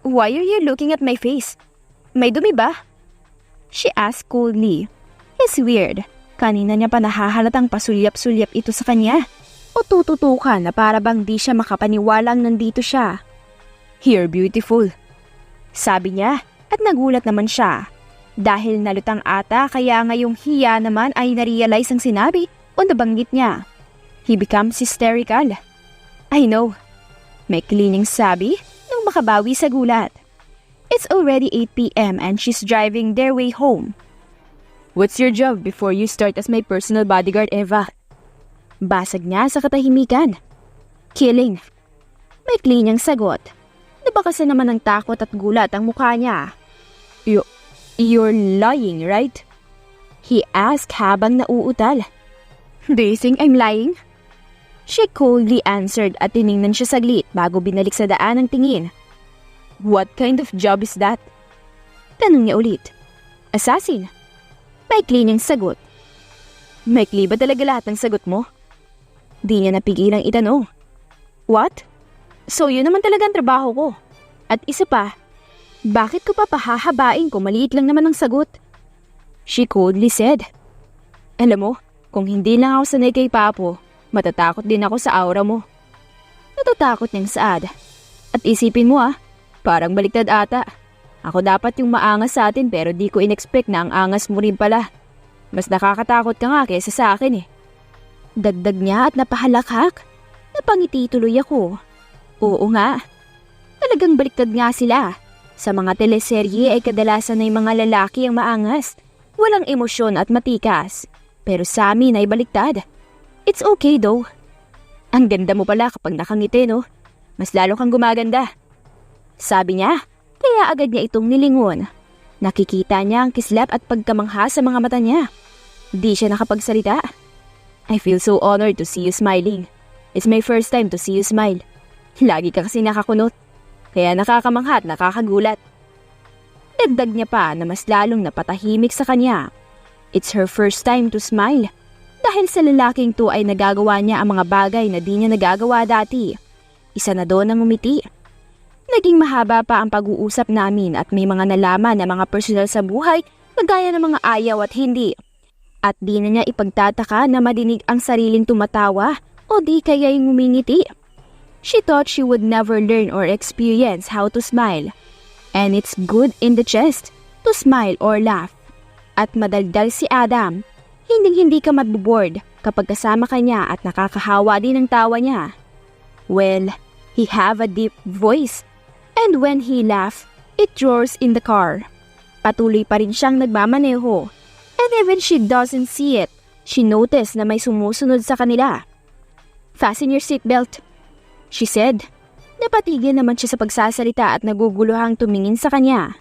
Why are you looking at my face? May dumi ba? She asked coldly. It's weird. Kanina niya pa nahahalatang pasulyap-sulyap ito sa kanya. O tututukan na para bang di siya makapaniwalang nandito siya. You're beautiful. Sabi niya at nagulat naman siya. Dahil nalutang ata kaya ngayong hiya naman ay narealize ang sinabi o nabanggit niya. He becomes hysterical. I know. May cleaning sabi nung makabawi sa gulat. It's already 8 p.m. and she's driving their way home. What's your job before you start as my personal bodyguard, Eva? Basag niya sa katahimikan. Killing. May cleaning sagot. Nabakasa naman ng takot at gulat ang mukha niya. You're lying, right? He asked habang nauutal. Do you think I'm lying? She coldly answered at tiningnan siya saglit bago binalik sa daan ang tingin. What kind of job is that? Tanong niya ulit. Assassin. May cleaning sagot. Maikli ba talaga lahat ng sagot mo? Di niya napigilang itanong. What? So yun naman talaga ang trabaho ko. At isa pa, bakit ko pa pahahabain kung maliit lang naman ang sagot? She coldly said. Alam mo, kung hindi lang ako sanay kay Papo, matatakot din ako sa aura mo. Natatakot niyang saad. At isipin mo parang baliktad ata. Ako dapat yung maangas sa atin pero di ko in-expect na ang angas mo rin pala. Mas nakakatakot ka nga kaysa sa akin eh. Dagdag niya at napahalakhak. Napangiti tuloy ako. Oo nga. Talagang baliktad nga sila. Sa mga teleserye ay kadalasan ay mga lalaki ang maangas. Walang emosyon at matikas. Pero sa amin ay baliktad. It's okay though. Ang ganda mo pala kapag nakangiti no? Mas lalo kang gumaganda. Sabi niya, kaya agad niya itong nilingon. Nakikita niya ang kislap at pagkamangha sa mga mata niya. Di siya nakapagsalita. I feel so honored to see you smiling. It's my first time to see you smile. Lagi ka kasi nakakunot. Kaya nakakamangha at nakakagulat. Dagdag niya pa na mas lalong napatahimik sa kanya. It's her first time to smile. Dahil sa lalaking to ay nagagawa niya ang mga bagay na di niya nagagawa dati. Isa na doon ang umiti. Naging mahaba pa ang pag-uusap namin at may mga nalaman na mga personal sa buhay kagaya ng mga ayaw at hindi. At di na niya ipagtataka na madinig ang sariling tumatawa o di kaya yung ngumingiti. She thought she would never learn or experience how to smile. And it's good in the chest to smile or laugh. At madaldal si Adam. Hinding-hindi ka maboboard kapag kasama ka niya at nakakahawa din ang tawa niya. Well, he have a deep voice. And when he laugh, it roars in the car. Patuloy pa rin siyang nagmamaneho. And even she doesn't see it, she noticed na may sumusunod sa kanila. Fasten your seatbelt, she said. Napatigil naman siya sa pagsasalita at naguguluhang tumingin sa kanya.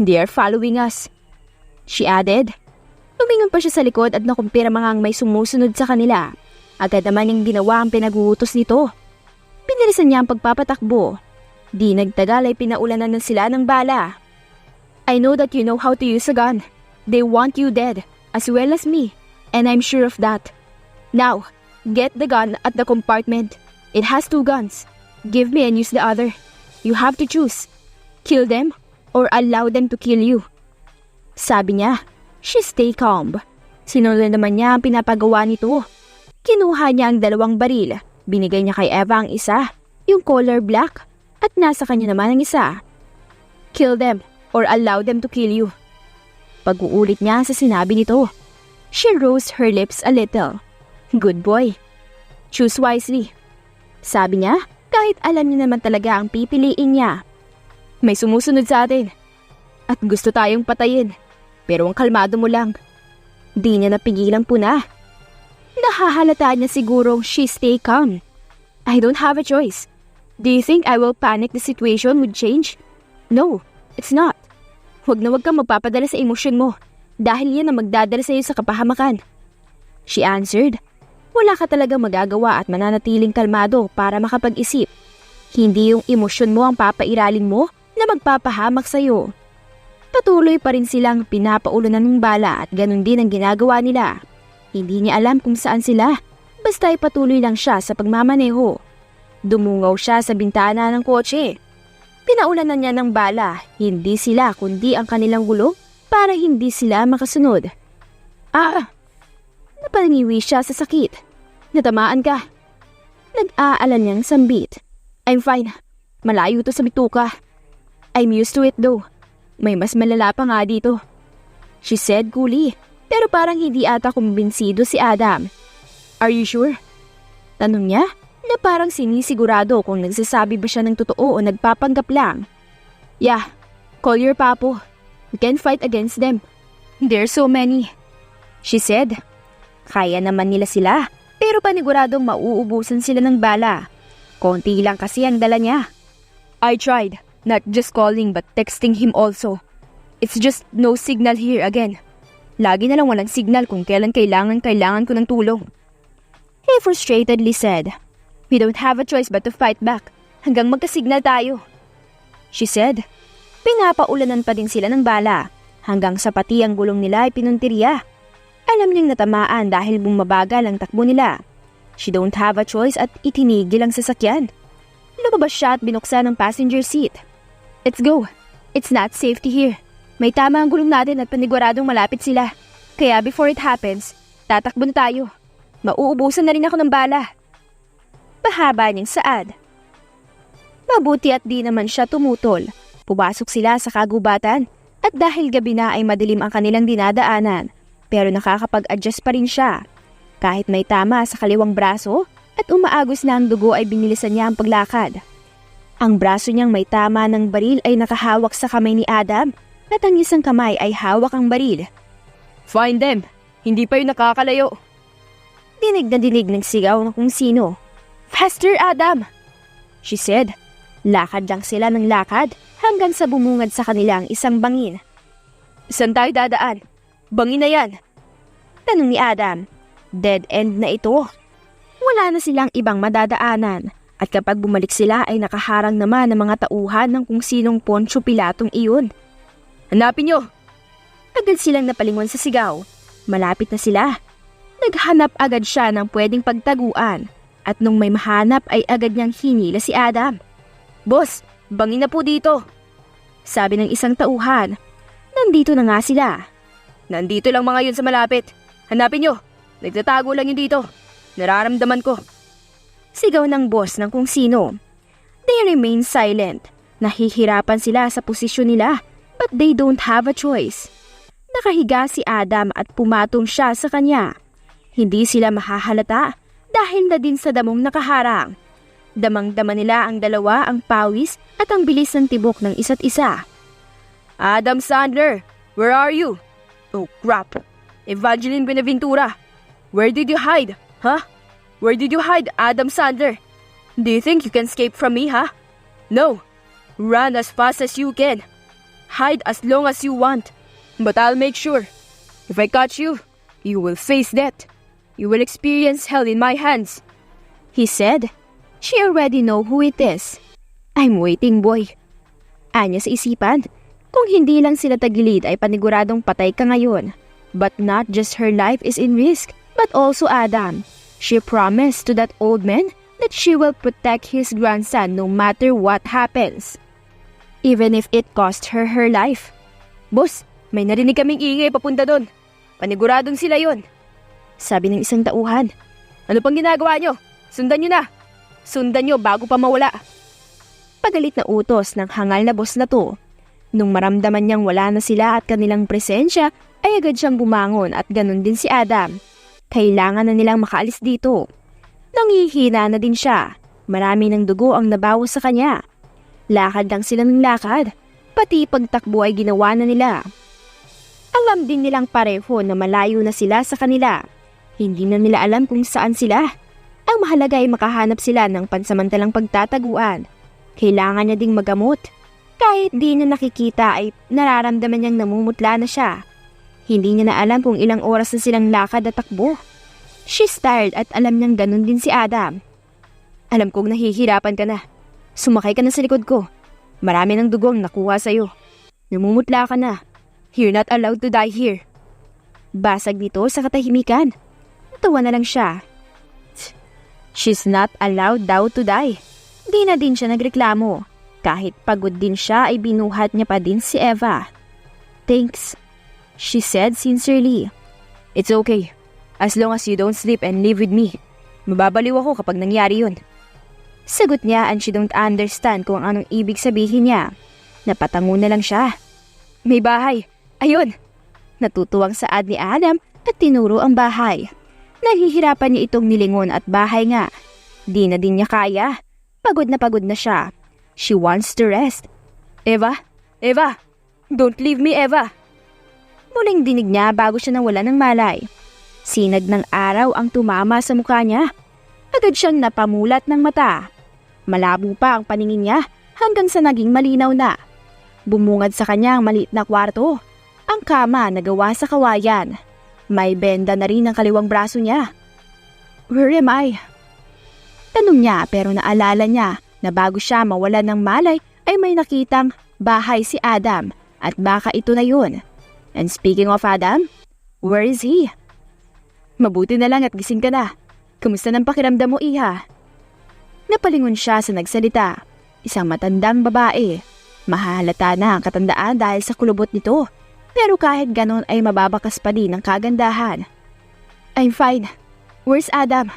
"They are following us," she added. Tumingon pa siya sa likod at nakumpirma ngang may sumusunod sa kanila. Agad naman niyang ginawa ang pinag-uutos nito. Pinilisan niya ang pagpapatakbo. Di nagtagal ay pinaulanan na sila ng bala. "I know that you know how to use a gun. They want you dead, as well as me, and I'm sure of that. Now, get the gun at the compartment. It has 2 guns. Give me and use the other. You have to choose. Kill them or allow them to kill you." Sabi niya. She stay calm. Sinunod naman niya ang pinapagawa nito. Kinuha niya ang 2 baril. Binigay niya kay Eva ang isa, yung color black, at nasa kanya naman ang isa. "Kill them or allow them to kill you." Pag-uulit niya sa sinabi nito. She rose her lips a little. "Good boy. Choose wisely." Sabi niya, kahit alam niya naman talaga ang pipiliin niya. "May sumusunod sa atin. At gusto tayong patayin. Pero ang kalmado mo lang." Di niya napigilang puna. Nahahalata niya sigurong she stay calm. "I don't have a choice. Do you think I will panic the situation would change? No, it's not. Huwag na huwag kang magpapadala sa emosyon mo dahil yan ang magdadala sa iyo sa kapahamakan." She answered. Wala ka talagang magagawa at mananatiling kalmado para makapag-isip. Hindi yung emosyon mo ang papairalin mo na magpapahamak sa iyo. Patuloy pa rin silang pinapaulunan ng bala at ganun din ang ginagawa nila. Hindi niya alam kung saan sila, basta ay patuloy lang siya sa pagmamaneho. Dumungaw siya sa bintana ng kotse. Pinaulanan niya ng bala, hindi sila kundi ang kanilang gulong para hindi sila makasunod. Napalangiwi siya sa sakit. "Natamaan ka." Nag-aalan niyang sambit. "I'm fine. Malayo to sa bituka. I'm used to it though. May mas malala pa nga dito," she said coolly, pero parang hindi ata kumbinsido si Adam. "Are you sure?" Tanong niya na parang sinisigurado kung nagsasabi ba siya ng totoo o nagpapanggap lang. "Yeah, call your papo. We can fight against them. There's so many," she said. Kaya naman nila sila, pero paniguradong mauubusan sila ng bala. Konti lang kasi ang dala niya. "I tried, not just calling but texting him also. It's just no signal here again. Lagi na lang walang signal kung kailan kailangan ko ng tulong." He frustratedly said, "We don't have a choice but to fight back hanggang magkasignal tayo," she said. Pinapaulanan pa din sila ng bala hanggang sa pati ang gulong nila ay pinuntirya. Alam niyang natamaan dahil bumabagal ang takbo nila. She don't have a choice at itinigil ang sasakyan. Lumabas siya at binuksan ang passenger seat. "Let's go. It's not safety here. May tama ang gulong natin at paniguradong malapit sila. Kaya before it happens, tatakbo na tayo. Mauubusan na rin ako ng bala." Pahaba niyang saad. Mabuti at di naman siya tumutol. Pumasok sila sa kagubatan at dahil gabi na ay madilim ang kanilang dinadaanan. Pero nakakapag-adjust pa rin siya. Kahit may tama sa kaliwang braso at umaagos na ang dugo ay binilisan niya ang paglakad. Ang braso niyang may tama ng baril ay nakahawak sa kamay ni Adam at ang isang kamay ay hawak ang baril. "Find them! Hindi pa yun nakakalayo!" Dinig na dinig ng sigaw ng kung sino. "Faster, Adam!" she said. Lakad lang sila ng lakad hanggang sa bumungad sa kanila ang isang bangin. "Saan tayo dadaan? Bangin na yan?" Tanong ni Adam. Dead end na ito. Wala na silang ibang madadaanan at kapag bumalik sila ay nakaharang naman ng mga tauhan ng kung sinong Poncio Pilatong iyon. "Hanapin nyo!" Agad silang napalingon sa sigaw. Malapit na sila. Naghanap agad siya ng pwedeng pagtaguan at nung may mahanap ay agad niyang hinila si Adam. "Boss, bangin na po dito," sabi ng isang tauhan. Nandito na nga sila. "Nandito lang mga yun sa malapit. Hanapin nyo. Nagtatago lang yun dito. Nararamdaman ko." Sigaw ng boss ng kung sino. They remain silent. Nahihirapan sila sa posisyon nila but they don't have a choice. Nakahiga si Adam at pumatong siya sa kanya. Hindi sila mahahalata dahil na din sa damong nakaharang. Damang-dama nila ang dalawa ang pawis at ang bilis ng tibok ng isa't isa. "Adam Sandler, where are you? Oh crap! Evangeline Buenaventura! Where did you hide? Huh? Where did you hide, Adam Sandler? Do you think you can escape from me, huh? No! Run as fast as you can. Hide as long as you want. But I'll make sure. If I catch you, you will face death. You will experience hell in my hands. He said. She already know who it is. I'm waiting, boy. Anya sa isipan, kung hindi lang sila tagilid ay paniguradong patay ka ngayon. But not just her life is in risk, but also Adam. She promised to that old man that she will protect his grandson no matter what happens. Even if it cost her her life. Boss, may narinig kaming ingay papunta doon. Paniguradong sila yon. Sabi ng isang tauhan. Ano pang ginagawa nyo? Sundan nyo na. Sundan nyo bago pa mawala. Pagalit na utos ng hangal na boss na to. Nung maramdaman niyang wala na sila at kanilang presensya, ay agad siyang bumangon at ganun din si Adam. Kailangan na nilang makaalis dito. Nangihina na din siya. Marami ng dugo ang nabawas sa kanya. Lakad lang sila ng lakad. Pati pagtakbo ay ginawa na nila. Alam din nilang pareho na malayo na sila sa kanila. Hindi na nila alam kung saan sila. Ang mahalaga ay makahanap sila ng pansamantalang pagtataguan. Kailangan niya ding magamot. Kahit di niya nakikita ay nararamdaman niyang namumutla na siya. Hindi niya na alam kung ilang oras na silang lakad at takbo. She's tired at alam niyang ganun din si Adam. Alam kong nahihirapan ka na. Sumakay ka na sa likod ko. Marami ng dugong nakuha sa'yo. Namumutla ka na. You're not allowed to die here. Basag dito sa katahimikan. Natawa na lang siya. She's not allowed daw to die. Di na din siya nagreklamo. Kahit pagod din siya ay binuhat niya pa din si Eva. Thanks, she said sincerely. It's okay. As long as you don't sleep and live with me. Mababaliw ako kapag nangyari yun. Sagot niya and she don't understand kung anong ibig sabihin niya. Napatango na lang siya. May bahay. Ayun. Natutuwang saad ni Adam at tinuro ang bahay. Nahihirapan niya itong nilingon at bahay nga. Di na din niya kaya. Pagod na siya. She wants to rest. Eva? Eva! Don't leave me, Eva! Muling dinig niya bago siya nawala ng malay. Sinag ng araw ang tumama sa mukha niya. Agad siyang napamulat ng mata. Malabo pa ang paningin niya hanggang sa naging malinaw na. Bumungad sa kanya ang maliit na kwarto. Ang kama na gawa sa kawayan. May benda na rin ang kaliwang braso niya. Where am I? Tanong niya pero naalala niya na bago siya mawala ng malay ay may nakitang bahay si Adam at baka ito na yun. And speaking of Adam, where is he? Mabuti na lang at gising ka na. Kamusta ng pakiramdam mo, Iha? Napalingon siya sa nagsalita. Isang matandang babae. Mahalata na ang katandaan dahil sa kulubot nito. Pero kahit ganon ay mababakas pa din ang kagandahan. I'm fine. Where's Adam?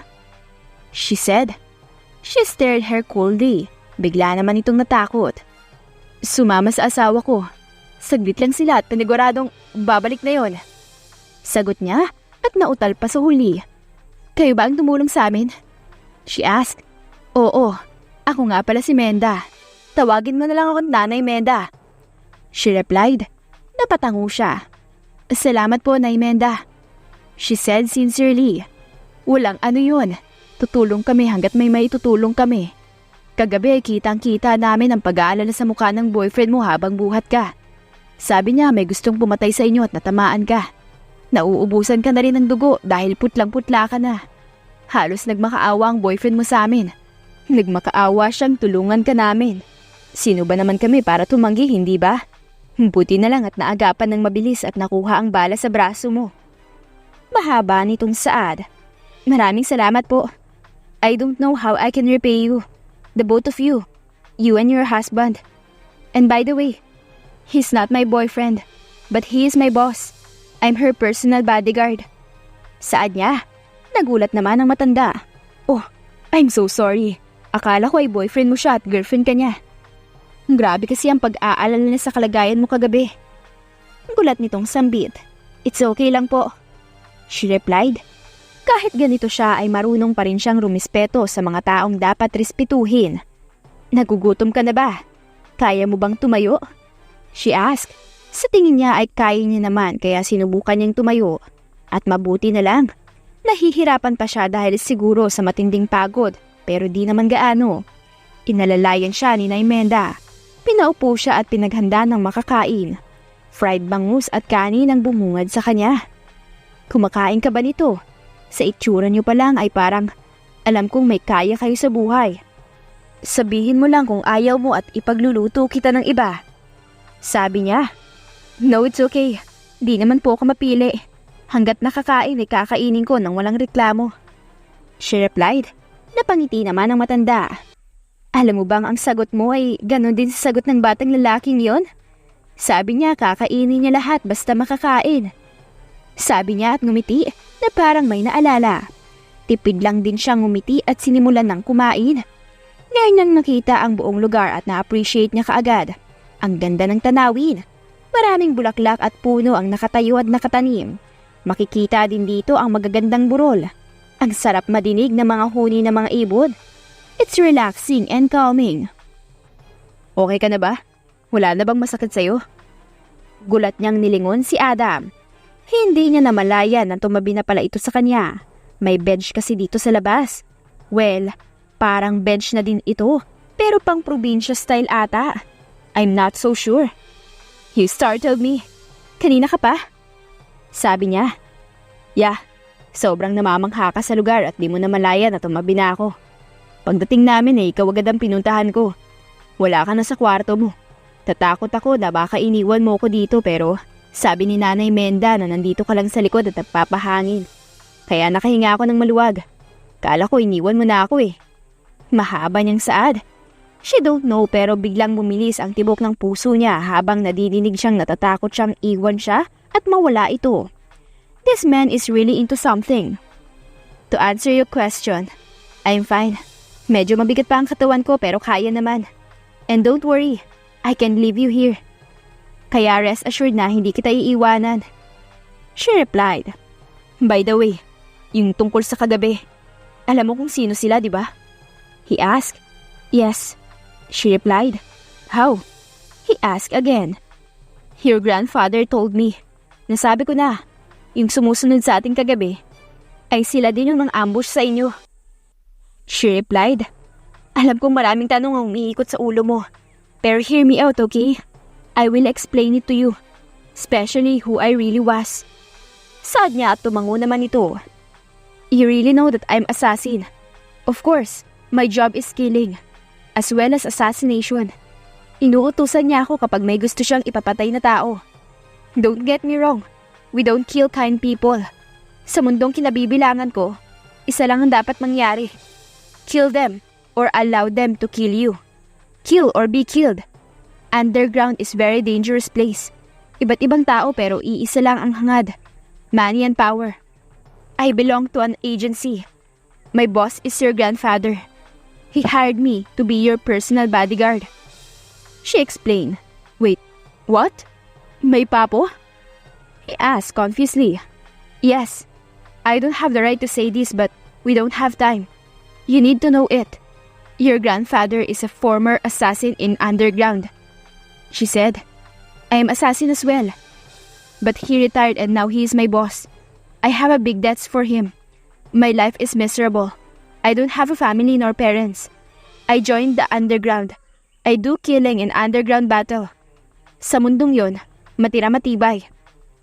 She said. She stared her coldly. Bigla naman itong natakot. Sumama sa asawa ko. Saglit lang sila at paniguradong babalik na yon. Sagot niya at nautal pa sa huli. Kayo ba ang tumulong sa amin? She asked. Oo, ako nga pala si Menda. Tawagin mo na lang akong Nanay Menda. She replied. Napatango siya. Salamat po, Nay Menda. She said sincerely. Walang ano yun. Tutulong kami hanggat may maitutulong kami. Kagabi kitang-kita namin ang pag-aalala sa mukha ng boyfriend mo habang buhat ka. Sabi niya may gustong pumatay sa inyo at natamaan ka. Nauubusan ka na rin ng dugo dahil putlang-putla ka na. Halos nagmakaawa ang boyfriend mo sa amin. Nagmakaawa siyang tulungan ka namin. Sino ba naman kami para tumanggi, hindi ba? Buti na lang at naagapan ng mabilis at nakuha ang bala sa braso mo. Mahaba nitong saad. Maraming salamat po. I don't know how I can repay you. The both of you. You and your husband. And by the way, he's not my boyfriend, but he is my boss. I'm her personal bodyguard. Saad niya? Nagulat naman ang matanda. Oh, I'm so sorry. Akala ko ay boyfriend mo siya at girlfriend ka niya. Grabe kasi ang pag-aalala niya sa kalagayan mo kagabi. Gulat nitong sambit. It's okay lang po. She replied. Kahit ganito siya ay marunong pa rin siyang rumispeto sa mga taong dapat respetuhin. Nagugutom ka na ba? Kaya mo bang tumayo? She asked. Sa tingin niya ay kaya niya naman kaya sinubukan niyang tumayo. At mabuti na lang. Nahihirapan pa siya dahil siguro sa matinding pagod pero di naman gaano. Inalalayan siya ni Naimenda. Pinaupo siya at pinaghanda ng makakain. Fried bangus at kanin ang bumungad sa kanya. Kumakain ka ba nito? Sa itsura niyo pa lang ay parang alam kong may kaya kayo sa buhay. Sabihin mo lang kung ayaw mo at ipagluluto kita ng iba. Sabi niya. No, it's okay. Di naman po ako mapili. Hanggat nakakain ay kakainin ko nang walang reklamo. She replied. Napangiti naman ang matanda. Alam mo bang ang sagot mo ay ganon din sa sagot ng batang lalaking yon? Sabi niya kakainin niya lahat basta makakain. Sabi niya at ngumiti na parang may naalala. Tipid lang din siyang ngumiti at sinimulan ng kumain. Ngayon nang nakita ang buong lugar at na-appreciate niya kaagad. Ang ganda ng tanawin. Maraming bulaklak at puno ang nakatayo at nakatanim. Makikita din dito ang magagandang burol. Ang sarap madinig ng mga huni ng mga ibon. It's relaxing and calming. Okay ka na ba? Wala na bang masakit sa'yo? Gulat niyang nilingon si Adam. Hindi niya namalayan na tumabi na pala ito sa kanya. May bench kasi dito sa labas. Well, parang bench na din ito, pero pang probinsya style ata. I'm not so sure. You startled me. Kanina ka pa? Sabi niya. Yeah, sobrang namamangha ka sa lugar at di mo namalayan na tumabi na ako. Pagdating namin ikaw agad ang pinuntahan ko. Wala ka na sa kwarto mo. Tatakot ako na baka iniwan mo ko dito pero sabi ni Nanay Menda na nandito ka lang sa likod at nagpapahangin. Kaya nakahinga ako ng maluwag. Kala ko iniwan mo na ako eh. Mahaba niyang saad. She don't know pero biglang bumilis ang tibok ng puso niya habang nadidinig siyang natatakot siyang iwan siya at mawala ito. This man is really into something. To answer your question, I'm fine. Medyo mabigat pa ang katawan ko pero kaya naman. And don't worry, I can leave you here. Kaya rest assured na hindi kita iiwanan. She replied. By the way, yung tungkol sa kagabi, alam mo kung sino sila, di ba? He asked. Yes. She replied. How? He asked again. Your grandfather told me. Nasabi ko na, yung sumusunod sa ating kagabi, ay sila din yung nang-ambush sa inyo. She replied. Alam kong maraming tanong ang umiikot sa ulo mo. Pero hear me out, okay? I will explain it to you. Especially who I really was. Saad niya at tumango naman ito. You really know that I'm assassin. Of course, my job is killing. As well as assassination. Inuutusan niya ako kapag may gusto siyang ipapatay na tao. Don't get me wrong. We don't kill kind people. Sa mundong kinabibilangan ko, isa lang ang dapat mangyari. Kill them or allow them to kill you. Kill or be killed. Underground is very dangerous place. Iba't ibang tao pero iisa lang ang hangad. Money and power. I belong to an agency. My boss is your grandfather. He hired me to be your personal bodyguard. She explained. Wait, what? May papo? He asked confusedly. Yes, I don't have the right to say this but we don't have time. You need to know it. Your grandfather is a former assassin in underground. She said, I am assassin as well. But he retired and now he is my boss. I have a big debts for him. My life is miserable. I don't have a family nor parents. I joined the underground. I do killing in underground battle. Sa mundong yon, matira matibay.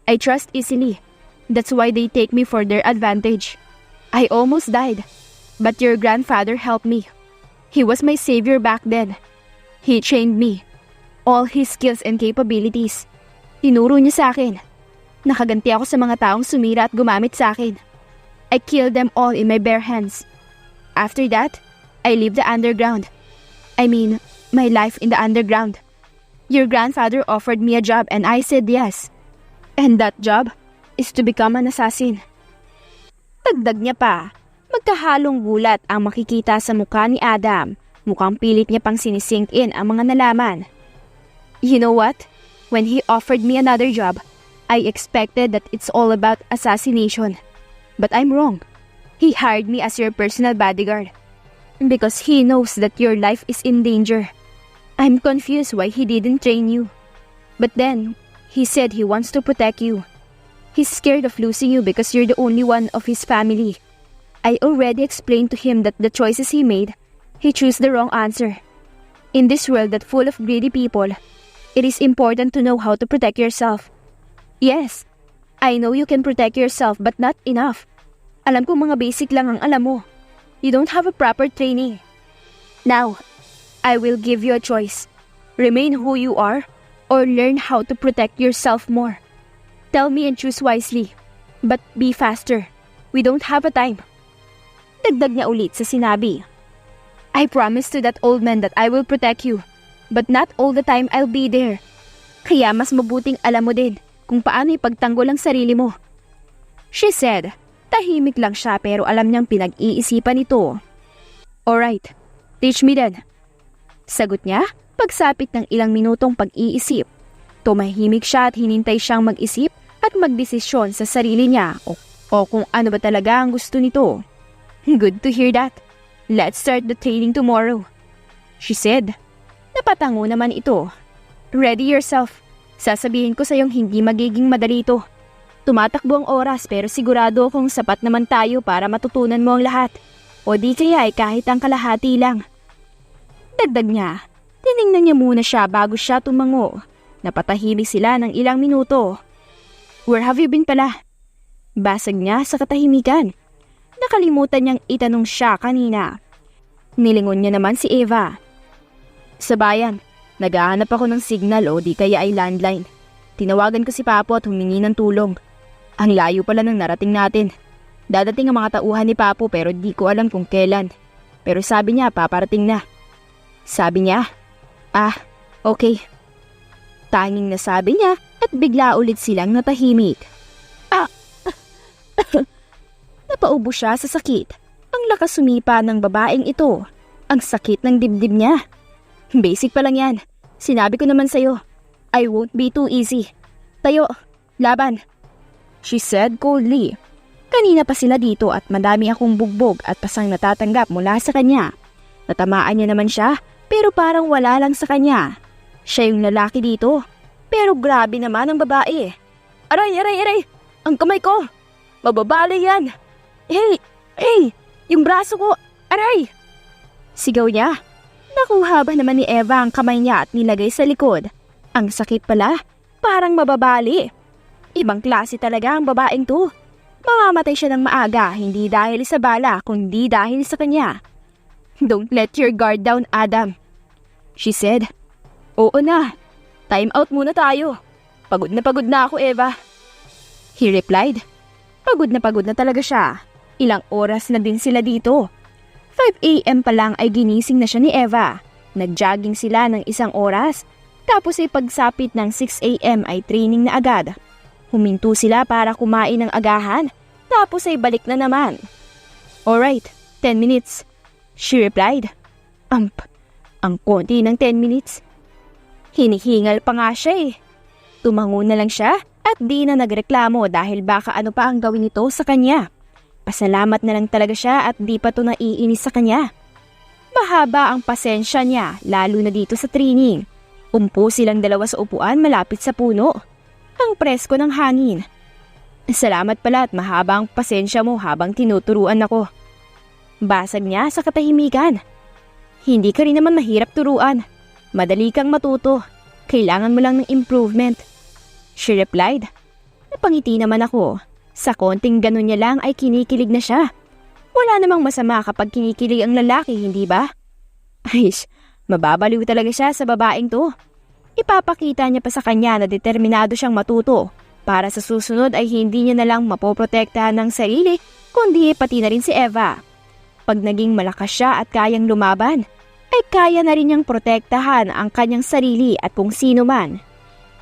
I trust easily. That's why they take me for their advantage. I almost died. But your grandfather helped me. He was my savior back then. He trained me. All his skills and capabilities. Tinuro niya sa akin. Nakaganti ako sa mga taong sumira at gumamit sa akin. I killed them all in my bare hands. After that, I lived the underground. I mean, my life in the underground. Your grandfather offered me a job and I said yes. And that job is to become an assassin. Dagdag niya pa. Magkahalong gulat ang makikita sa mukha ni Adam. Mukhang pilit niya pang sinisink in ang mga nalaman. You know what? When he offered me another job, I expected that it's all about assassination. But I'm wrong. He hired me as your personal bodyguard. Because he knows that your life is in danger. I'm confused why he didn't train you. But then, he said he wants to protect you. He's scared of losing you because you're the only one of his family. I already explained to him that the choices he made, he chose the wrong answer. In this world that full of greedy people, it is important to know how to protect yourself. Yes, I know you can protect yourself but not enough. Alam ko mga basic lang ang alam mo. You don't have a proper training. Now, I will give you a choice. Remain who you are or learn how to protect yourself more. Tell me and choose wisely. But be faster. We don't have a time. Dagdag niya ulit sa sinabi. I promise to that old man that I will protect you. But not all the time I'll be there. Kaya mas mabuting alam mo din kung paano ipagtanggol ang sarili mo. She said. Tahimik lang siya pero alam niyang pinag-iisipan ito. Alright, teach me then. Sagot niya pagsapit ng ilang minutong pag-iisip. Tumahimik siya at hinintay siyang mag-isip at magdesisyon sa sarili niya o kung ano ba talaga ang gusto nito. Good to hear that. Let's start the training tomorrow. She said. Napatango naman ito. Ready yourself. Sasabihin ko sa iyong hindi magiging madali ito. Tumatakbo ang oras pero sigurado akong sapat naman tayo para matutunan mo ang lahat. O di kaya ay kahit ang kalahati lang. Dagdag niya. Tiningnan niya muna siya bago siya tumango. Napatahimik sila ng ilang minuto. Where have you been pala? Basag niya sa katahimikan. Nakalimutan niyang itanong siya kanina. Nilingon niya naman si Eva. Sa bayan, naghahanap ako ng signal o di kaya ay landline. Tinawagan ko si Papo at humingi ng tulong. Ang layo pala ng narating natin. Dadating ang mga tauhan ni Papo pero di ko alam kung kailan. Pero sabi niya paparating na. Sabi niya, okay. Tanging nasabi niya at bigla ulit silang natahimik. Napaubo siya sa sakit. Ang lakas sumipa ng babaeng ito. Ang sakit ng dibdib niya. Basic pa lang yan. Sinabi ko naman sa'yo. I won't be too easy. Tayo, laban. She said coldly. Kanina pa sila dito at madami akong bugbog at pasang natatanggap mula sa kanya. Natamaan niya naman siya pero parang wala lang sa kanya. Siya yung lalaki dito. Pero grabe naman ang babae. Aray! Ang kamay ko! Mababali yan! Hey! Yung braso ko! Aray! Sigaw niya. Nakuha ba naman ni Eva ang kamay niya at nilagay sa likod? Ang sakit pala, parang mababali. Ibang klase talaga ang babaeng to. Mamamatay siya ng maaga, hindi dahil sa bala, kundi dahil sa kanya. Don't let your guard down, Adam. She said. Oo na, time out muna tayo. Pagod na ako, Eva. He replied. Pagod na talaga siya. Ilang oras na din sila dito. 5 a.m. pa lang ay ginising na siya ni Eva. Nag-jogging sila ng 1 oras. Tapos ay pagsapit ng 6 a.m. ay training na agad. Huminto sila para kumain ng agahan. Tapos ay balik na naman. Alright, 10 minutes. She replied. Ang konti ng 10 minutes. Hinihingal pa nga siya eh. Tumango na lang siya at di na nagreklamo dahil baka ano pa ang gawin nito sa kanya. Pasalamat na lang talaga siya at di pa to naiinis sa kanya. Mahaba ang pasensya niya lalo na dito sa training. Umpo silang dalawa sa upuan malapit sa puno. Ang presko ng hangin. Salamat pala at mahaba ang pasensya mo habang tinuturuan ako. Basag niya sa katahimikan. Hindi ka rin naman mahirap turuan. Madali kang matuto. Kailangan mo lang ng improvement. She replied. Napangiti naman ako. Sa konting ganun niya lang ay kinikilig na siya. Wala namang masama kapag kinikilig ang lalaki, hindi ba? Ay, mababaliw talaga siya sa babaeng to. Ipapakita niya pa sa kanya na determinado siyang matuto para sa susunod ay hindi niya na lang mapoprotektahan ng sarili kundi pati na rin si Eva. Pag naging malakas siya at kayang lumaban, ay kaya na rin niyang protektahan ang kanyang sarili at kung sino man.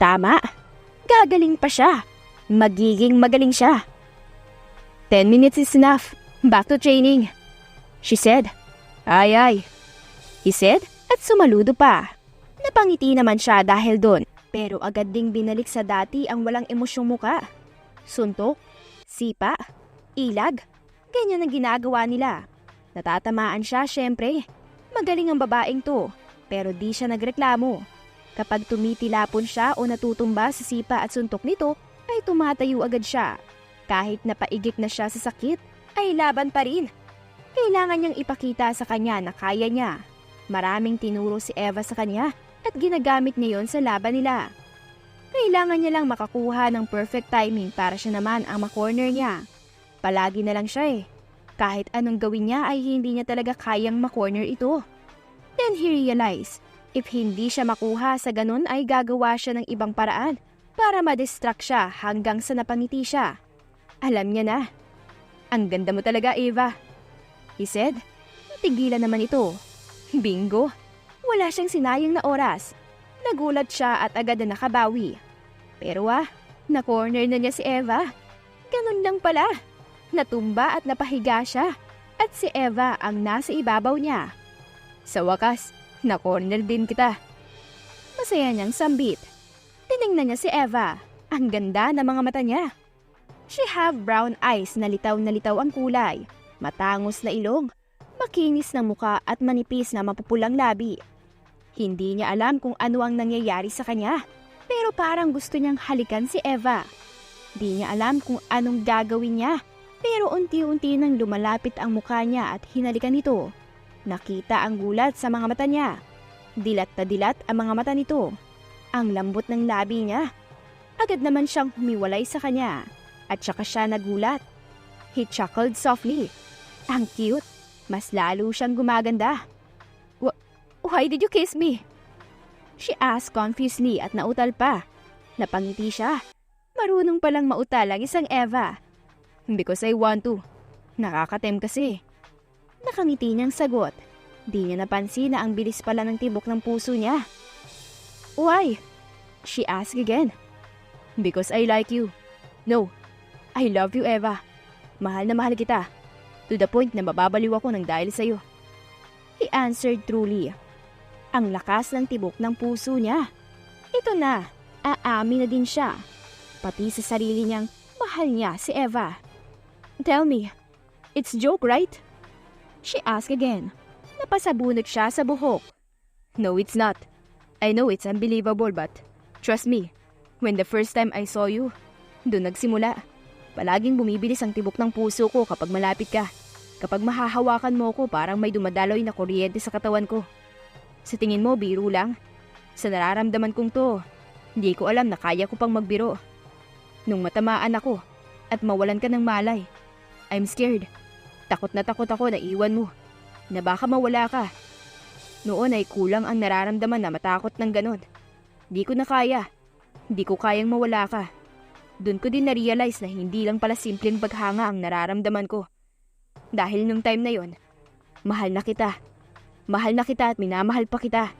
Tama, gagaling pa siya. Magiging magaling siya. 10 minutes is enough. Back to training. She said. Ay. He said at sumaludo pa. Napangiti naman siya dahil doon. Pero agad ding binalik sa dati ang walang emosyong muka. Suntok, sipa, ilag. Ganyan ang ginagawa nila. Natatamaan siya syempre. Magaling ang babaeng to. Pero di siya nagreklamo. Kapag tumitilapon siya o natutumba sa sipa at suntok nito, ay tumatayo agad siya. Kahit napaigik na siya sa sakit, ay laban pa rin. Kailangan niyang ipakita sa kanya na kaya niya. Maraming tinuro si Eva sa kanya at ginagamit niya yon sa laban nila. Kailangan niya lang makakuha ng perfect timing para siya naman ang makorner niya. Palagi na lang siya Kahit anong gawin niya ay hindi niya talaga kayang makorner ito. Then he realized, if hindi siya makuha sa ganun ay gagawa siya ng ibang paraan para ma-distract siya hanggang sa napangiti siya. Alam niya na. Ang ganda mo talaga, Eva, he said. Natigilan naman ito. Bingo! Wala siyang sinayang na oras. Nagulat siya at agad na nakabawi. Pero na-corner na niya si Eva. Ganun lang pala. Natumba at napahiga siya. At si Eva ang nasa ibabaw niya. Sa wakas, na-corner din kita. Masaya niyang sambit. Tiningnan niya si Eva. Ang ganda ng mga mata niya. She have brown eyes na litaw ang kulay. Matangos na ilong. Makinis na muka at manipis na mapupulang labi. Hindi niya alam kung ano ang nangyayari sa kanya, pero parang gusto niyang halikan si Eva. Di niya alam kung anong gagawin niya, pero unti-unti nang lumalapit ang mukha niya at hinalikan ito. Nakita ang gulat sa mga mata niya. Dilat na dilat ang mga mata nito. Ang lambot ng labi niya. Agad naman siyang humiwalay sa kanya, at saka siya nagulat. He chuckled softly. Ang cute. Mas lalo siyang gumaganda. Why did you kiss me? She asked confusedly at nautal pa. Napangiti siya. Marunong palang mautal ang isang Eva. Because I want to. Nakakatem kasi. Nakangiti niyang sagot. Di niya napansin na ang bilis pala ng tibok ng puso niya. Why? She asked again. Because I like you. No, I love you, Eva. Mahal na mahal kita. To the point na mababaliw ako ng dahil sa'yo. He answered truly. Ang lakas ng tibok ng puso niya. Ito na, aamin na din siya. Pati sa sarili niyang mahal niya si Eva. Tell me, it's joke, right? She asked again. Napasabunot siya sa buhok. No, it's not. I know it's unbelievable but trust me, when the first time I saw you, doon nagsimula. Palaging bumibilis ang tibok ng puso ko kapag malapit ka. Kapag mahahawakan mo ko parang may dumadaloy na kuryente sa katawan ko. Sa tingin mo, biro lang? Sa nararamdaman kong to, hindi ko alam na kaya ko pang magbiro. Nung matamaan ako at mawalan ka ng malay, I'm scared. Takot na ako na iwan mo. Na baka mawala ka. Noon ay kulang ang nararamdaman na matakot ng ganon. Di ko na kaya. Di ko kayang mawala ka. Doon ko din na-realize na hindi lang pala simpleng paghanga ang nararamdaman ko. Dahil nung time na yon, mahal na kita. Mahal na kita at minamahal pa kita.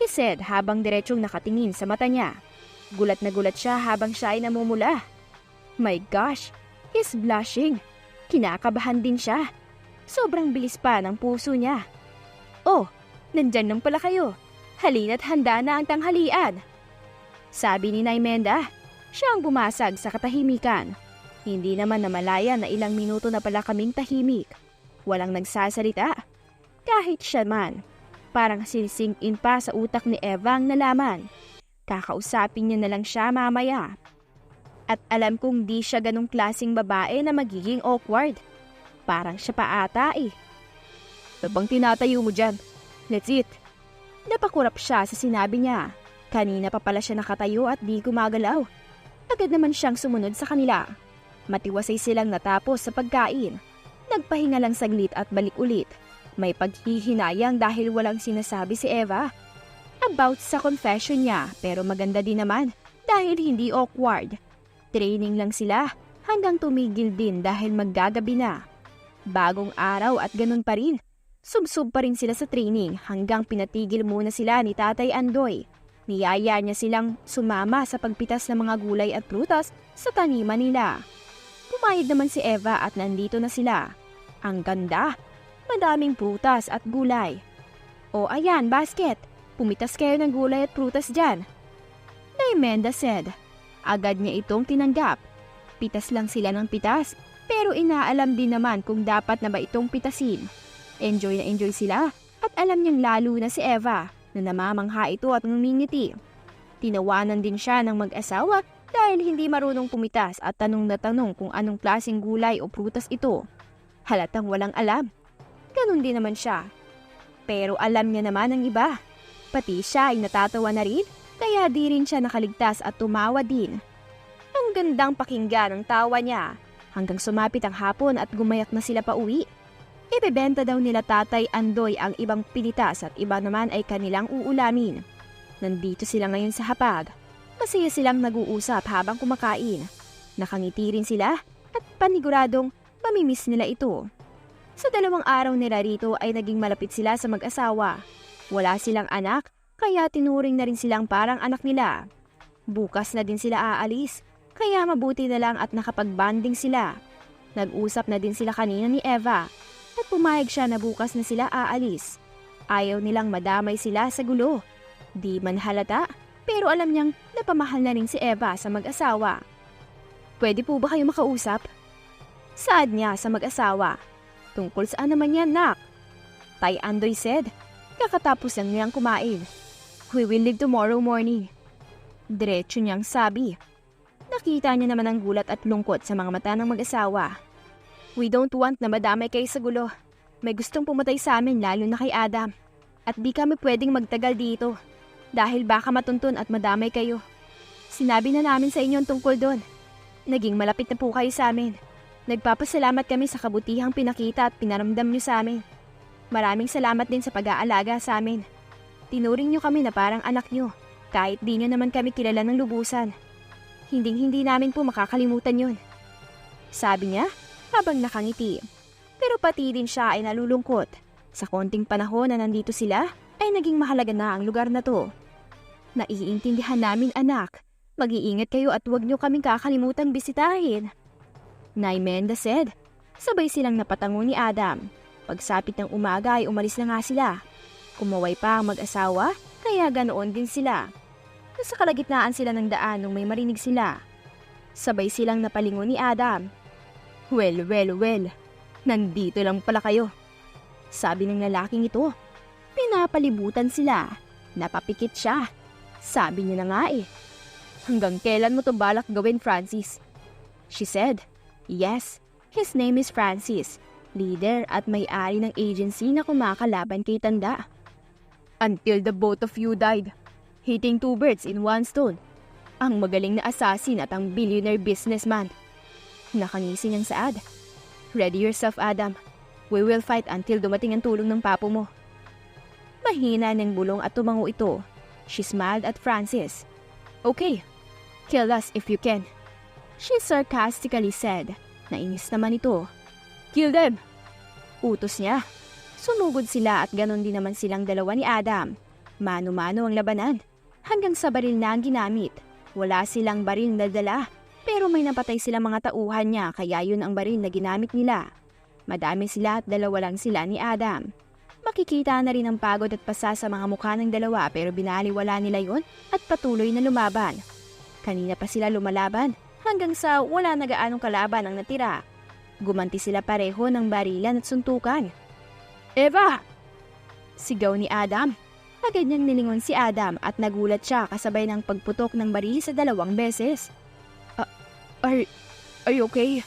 He said habang diretsong nakatingin sa mata niya. Gulat na gulat siya habang siya ay namumula. My gosh, he's blushing. Kinakabahan din siya. Sobrang bilis pa ng puso niya. Oh, nandyan lang pala kayo. Halina't handa na ang tanghalian. Sabi ni Naimenda. Siya ang bumasag sa katahimikan. Hindi naman namalaya na ilang minuto na pala kaming tahimik. Walang nagsasalita. Kahit siya man. Parang sinisink in pa sa utak ni Eva ang nalaman. Kakausapin niya na lang siya mamaya. At alam kong di siya ganong klaseng babae na magiging awkward. Parang siya pa ata Babang tinatayo mo dyan? Let's eat. Napakurap siya sa sinabi niya. Kanina pa pala siya nakatayo at di gumagalaw. Agad naman siyang sumunod sa kanila. Matiwasay silang natapos sa pagkain. Nagpahinga lang saglit at balik ulit. May paghihinayang dahil walang sinasabi si Eva. About sa confession niya pero maganda din naman dahil hindi awkward. Training lang sila hanggang tumigil din dahil maggagabi na. Bagong araw at ganun pa rin. Subsub pa rin sila sa training hanggang pinatigil muna sila ni Tatay Andoy. Niyaya niya silang sumama sa pagpitas ng mga gulay at prutas sa taniman nila. Pumayag naman si Eva at nandito na sila. Ang ganda! Madaming prutas at gulay. O ayan, basket! Pumitas kayo ng gulay at prutas dyan. Naimenda said. Agad niya itong tinanggap. Pitas lang sila ng pitas, pero inaalam din naman kung dapat na ba itong pitasin. Enjoy na enjoy sila at alam niyang lalo na si Eva na namamangha ito at ngumingiti. Tinawanan din siya ng mag-asawa dahil hindi marunong pumitas at tanong na tanong kung anong klaseng gulay o prutas ito. Halatang walang alam. Ganun din naman siya. Pero alam niya naman ang iba. Pati siya ay natatawa na rin, kaya di rin siya nakaligtas at tumawa din. Ang gandang pakinggan ng tawa niya hanggang sumapit ang hapon at gumayak na sila pa uwi. Ibebenta daw nila Tatay Andoy ang ibang pinitas at iba naman ay kanilang uulamin. Nandito sila ngayon sa hapag. Masaya silang nag-uusap habang kumakain. Nakangiti rin sila at paniguradong mamimiss nila ito. Sa 2 araw nila rito ay naging malapit sila sa mag-asawa. Wala silang anak, kaya tinuring na rin silang parang anak nila. Bukas na din sila aalis, kaya mabuti na lang at nakapag-bonding sila. Nag-usap na din sila kanina ni Eva at pumayag siya na bukas na sila aalis. Ayaw nilang madamay sila sa gulo. Di man halata, pero alam niyang napamahal na rin si Eva sa mag-asawa. Pwede po ba kayo makausap? Saad niya sa mag-asawa. Tungkol saan naman yan, nak? Tay Andoy said, kakatapos lang niyang kumain. We will leave tomorrow morning. Diretso niyang sabi. Nakita niya naman ang gulat at lungkot sa mga mata ng mag-asawa. We don't want na madamay kayo sa gulo. May gustong pumatay sa amin lalo na kay Adam. At di kami pwedeng magtagal dito. Dahil baka matuntun at madamay kayo. Sinabi na namin sa inyo ang tungkol doon. Naging malapit na po kayo sa amin. Nagpapasalamat kami sa kabutihang pinakita at pinaramdam niyo sa amin. Maraming salamat din sa pag-aalaga sa amin. Tinuring niyo kami na parang anak niyo. Kahit di niyo naman kami kilala ng lubusan. Hinding-hindi namin po makakalimutan yun. Sabi niya habang nakangiti. Pero pati din siya ay nalulungkot. Sa konting panahon na nandito sila, ay naging mahalaga na ang lugar na to. Naiintindihan namin, anak. Mag-iingat kayo at huwag niyo kaming kakalimutang bisitahin. Nay Menda said. Sabay silang napatango ni Adam. Pagsapit ng umaga ay umalis na nga sila. Kumaway pa ang mag-asawa, kaya ganoon din sila. Nasa kalagitnaan sila ng daan nung may marinig sila. Sabay silang napalingon ni Adam. Well, nandito lang pala kayo. Sabi ng lalaking ito. Pinapalibutan sila. Napapikit siya. Sabi niya na nga eh. Hanggang kailan mo to balak gawin, Francis? She said, yes, his name is Francis, leader at may-ari ng agency na kumakalaban kay Tanda. Until the both of you died, hitting 2 birds in 1 stone. Ang magaling na assassin at ang billionaire businessman. Nakangisi niyang saad. Ready yourself, Adam. We will fight until dumating ang tulong ng papo mo. Mahina ng bulong at tumango ito. She smiled at Francis. Okay, kill us if you can. She sarcastically said. Nainis naman ito. Kill them! Utos niya. Sumugod sila at ganon din naman silang dalawa ni Adam. Mano-mano ang labanan. Hanggang sa baril na ang ginamit. Wala silang baril na dala. Pero may napatay silang mga tauhan niya kaya yun ang baril na ginamit nila. Madami sila at 2 lang sila ni Adam. Makikita na rin ang pagod at pasa sa mga mukha ng dalawa pero binaliwala nila yun at patuloy na lumaban. Kanina pa sila lumalaban hanggang sa wala na gaanong kalaban ang natira. Gumanti sila pareho ng barilan at suntukan. Eva! Sigaw ni Adam. Agad niyang nilingon si Adam at nagulat siya kasabay ng pagputok ng baril sa 2 beses. Are you okay?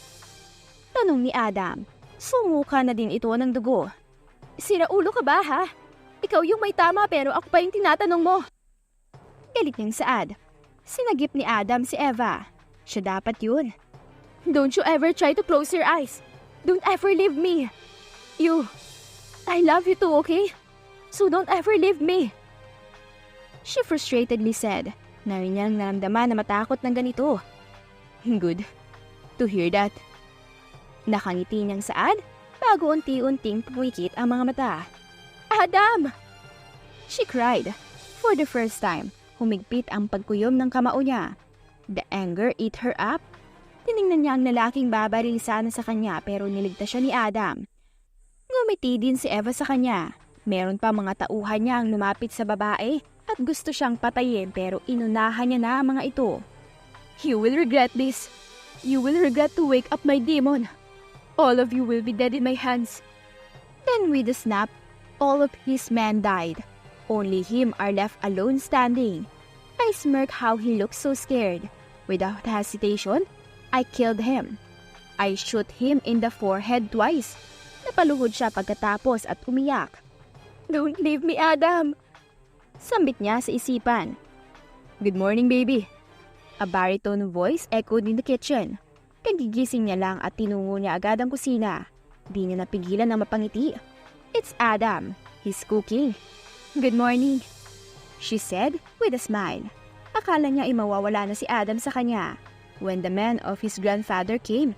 Tanong ni Adam. Sumuka na din ito ng dugo. Sira ulo ka ba ha? Ikaw yung may tama pero ako pa yung tinatanong mo. Galit niyang saad. Sinagip ni Adam si Eva. Siya dapat yun. Don't you ever try to close your eyes. Don't ever leave me. I love you too, okay? So don't ever leave me. She frustratedly said. Narin niyang naramdaman na matakot ng ganito. Good to hear that. Nakangiti niyang saad bago unti-unting pumikit ang mga mata. Adam! She cried. For the first time, humigpit ang pagkuyom ng kamao niya. The anger ate her up. Tiningnan niya ang lalaking babaril sana sa kanya pero niligtas siya ni Adam. Ngumiti din si Eva sa kanya. Meron pa mga tauhan niya ang lumapit sa babae at gusto siyang patayin pero inunahan niya na ang mga ito. You will regret this. You will regret to wake up my demon. All of you will be dead in my hands. Then with a snap, all of his men died. Only him are left alone standing. I smirk how he looks so scared. Without hesitation, I killed him. I shoot him in the forehead twice. Napaluhod siya pagkatapos at umiyak. Don't leave me, Adam. Sambit niya sa isipan. Good morning, baby. A baritone voice echoed in the kitchen. Kagigising niya lang at tinungo niya agad ang kusina. Di niya napigilan na mapangiti. It's Adam. He's cooking. Good morning, she said with a smile. Akala niya ay mawawala na si Adam sa kanya. When the man of his grandfather came,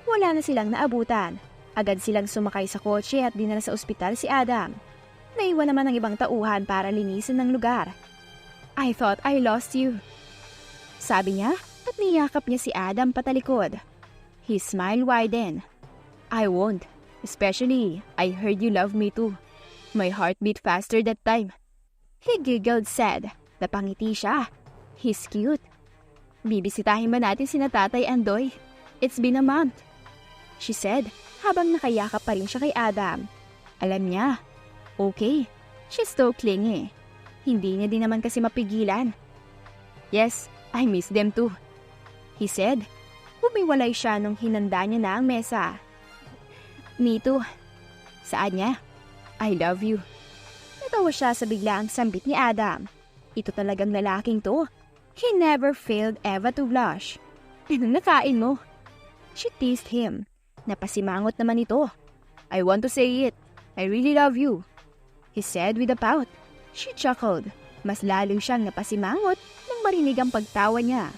wala na silang naabutan. Agad silang sumakay sa kotse at dinala sa ospital si Adam. Naiwan naman ang ibang tauhan para linisin ng lugar. I thought I lost you, sabi niya at niyakap niya si Adam patalikod. His smile widened. I won't. Especially, I heard you love me too. My heart beat faster that time. He giggled sad. Napangiti siya. He's cute. Bibisitahin ba natin sina Tatay Andoy? It's been a month, she said habang nakayakap pa rin siya kay Adam. Alam niya. Okay. She's so clingy. Hindi niya din naman kasi mapigilan. Yes, I miss them too, he said. Humiwalay siya nung hinanda niya na ang mesa. Me too. Saan niya? I love you. Natawa siya sa biglaang sambit ni Adam. Ito talagang lalaking to. He never failed Eva to blush. Anong nakain mo? She teased him. Napasimangot naman ito. I want to say it. I really love you, he said with a pout. She chuckled. Mas lalo siyang napasimangot nang marinig ang pagtawa niya.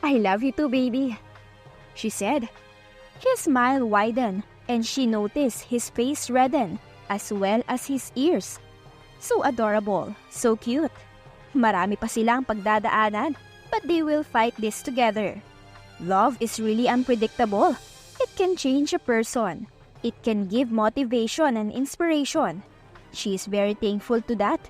I love you too, baby, she said. His smile widened and she noticed his face redden as well as his ears. So adorable, so cute. Marami pa silang pagdadaanan, but they will fight this together. Love is really unpredictable. It can change a person. It can give motivation and inspiration. She is very thankful to that.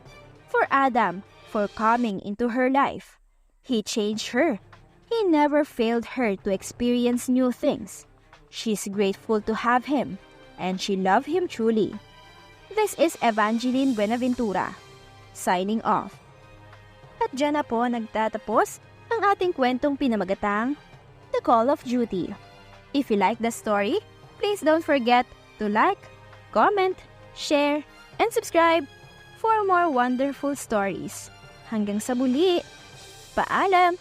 For Adam, for coming into her life. He changed her. He never failed her to experience new things. She's grateful to have him, and she loved him truly. This is Evangeline Buenaventura, signing off. At dyan na po nagtatapos ang ating kwentong pinamagatang The Call of Duty. If you like the story, please don't forget to like, comment, share, and subscribe for more wonderful stories. Hanggang sa muli, paalam!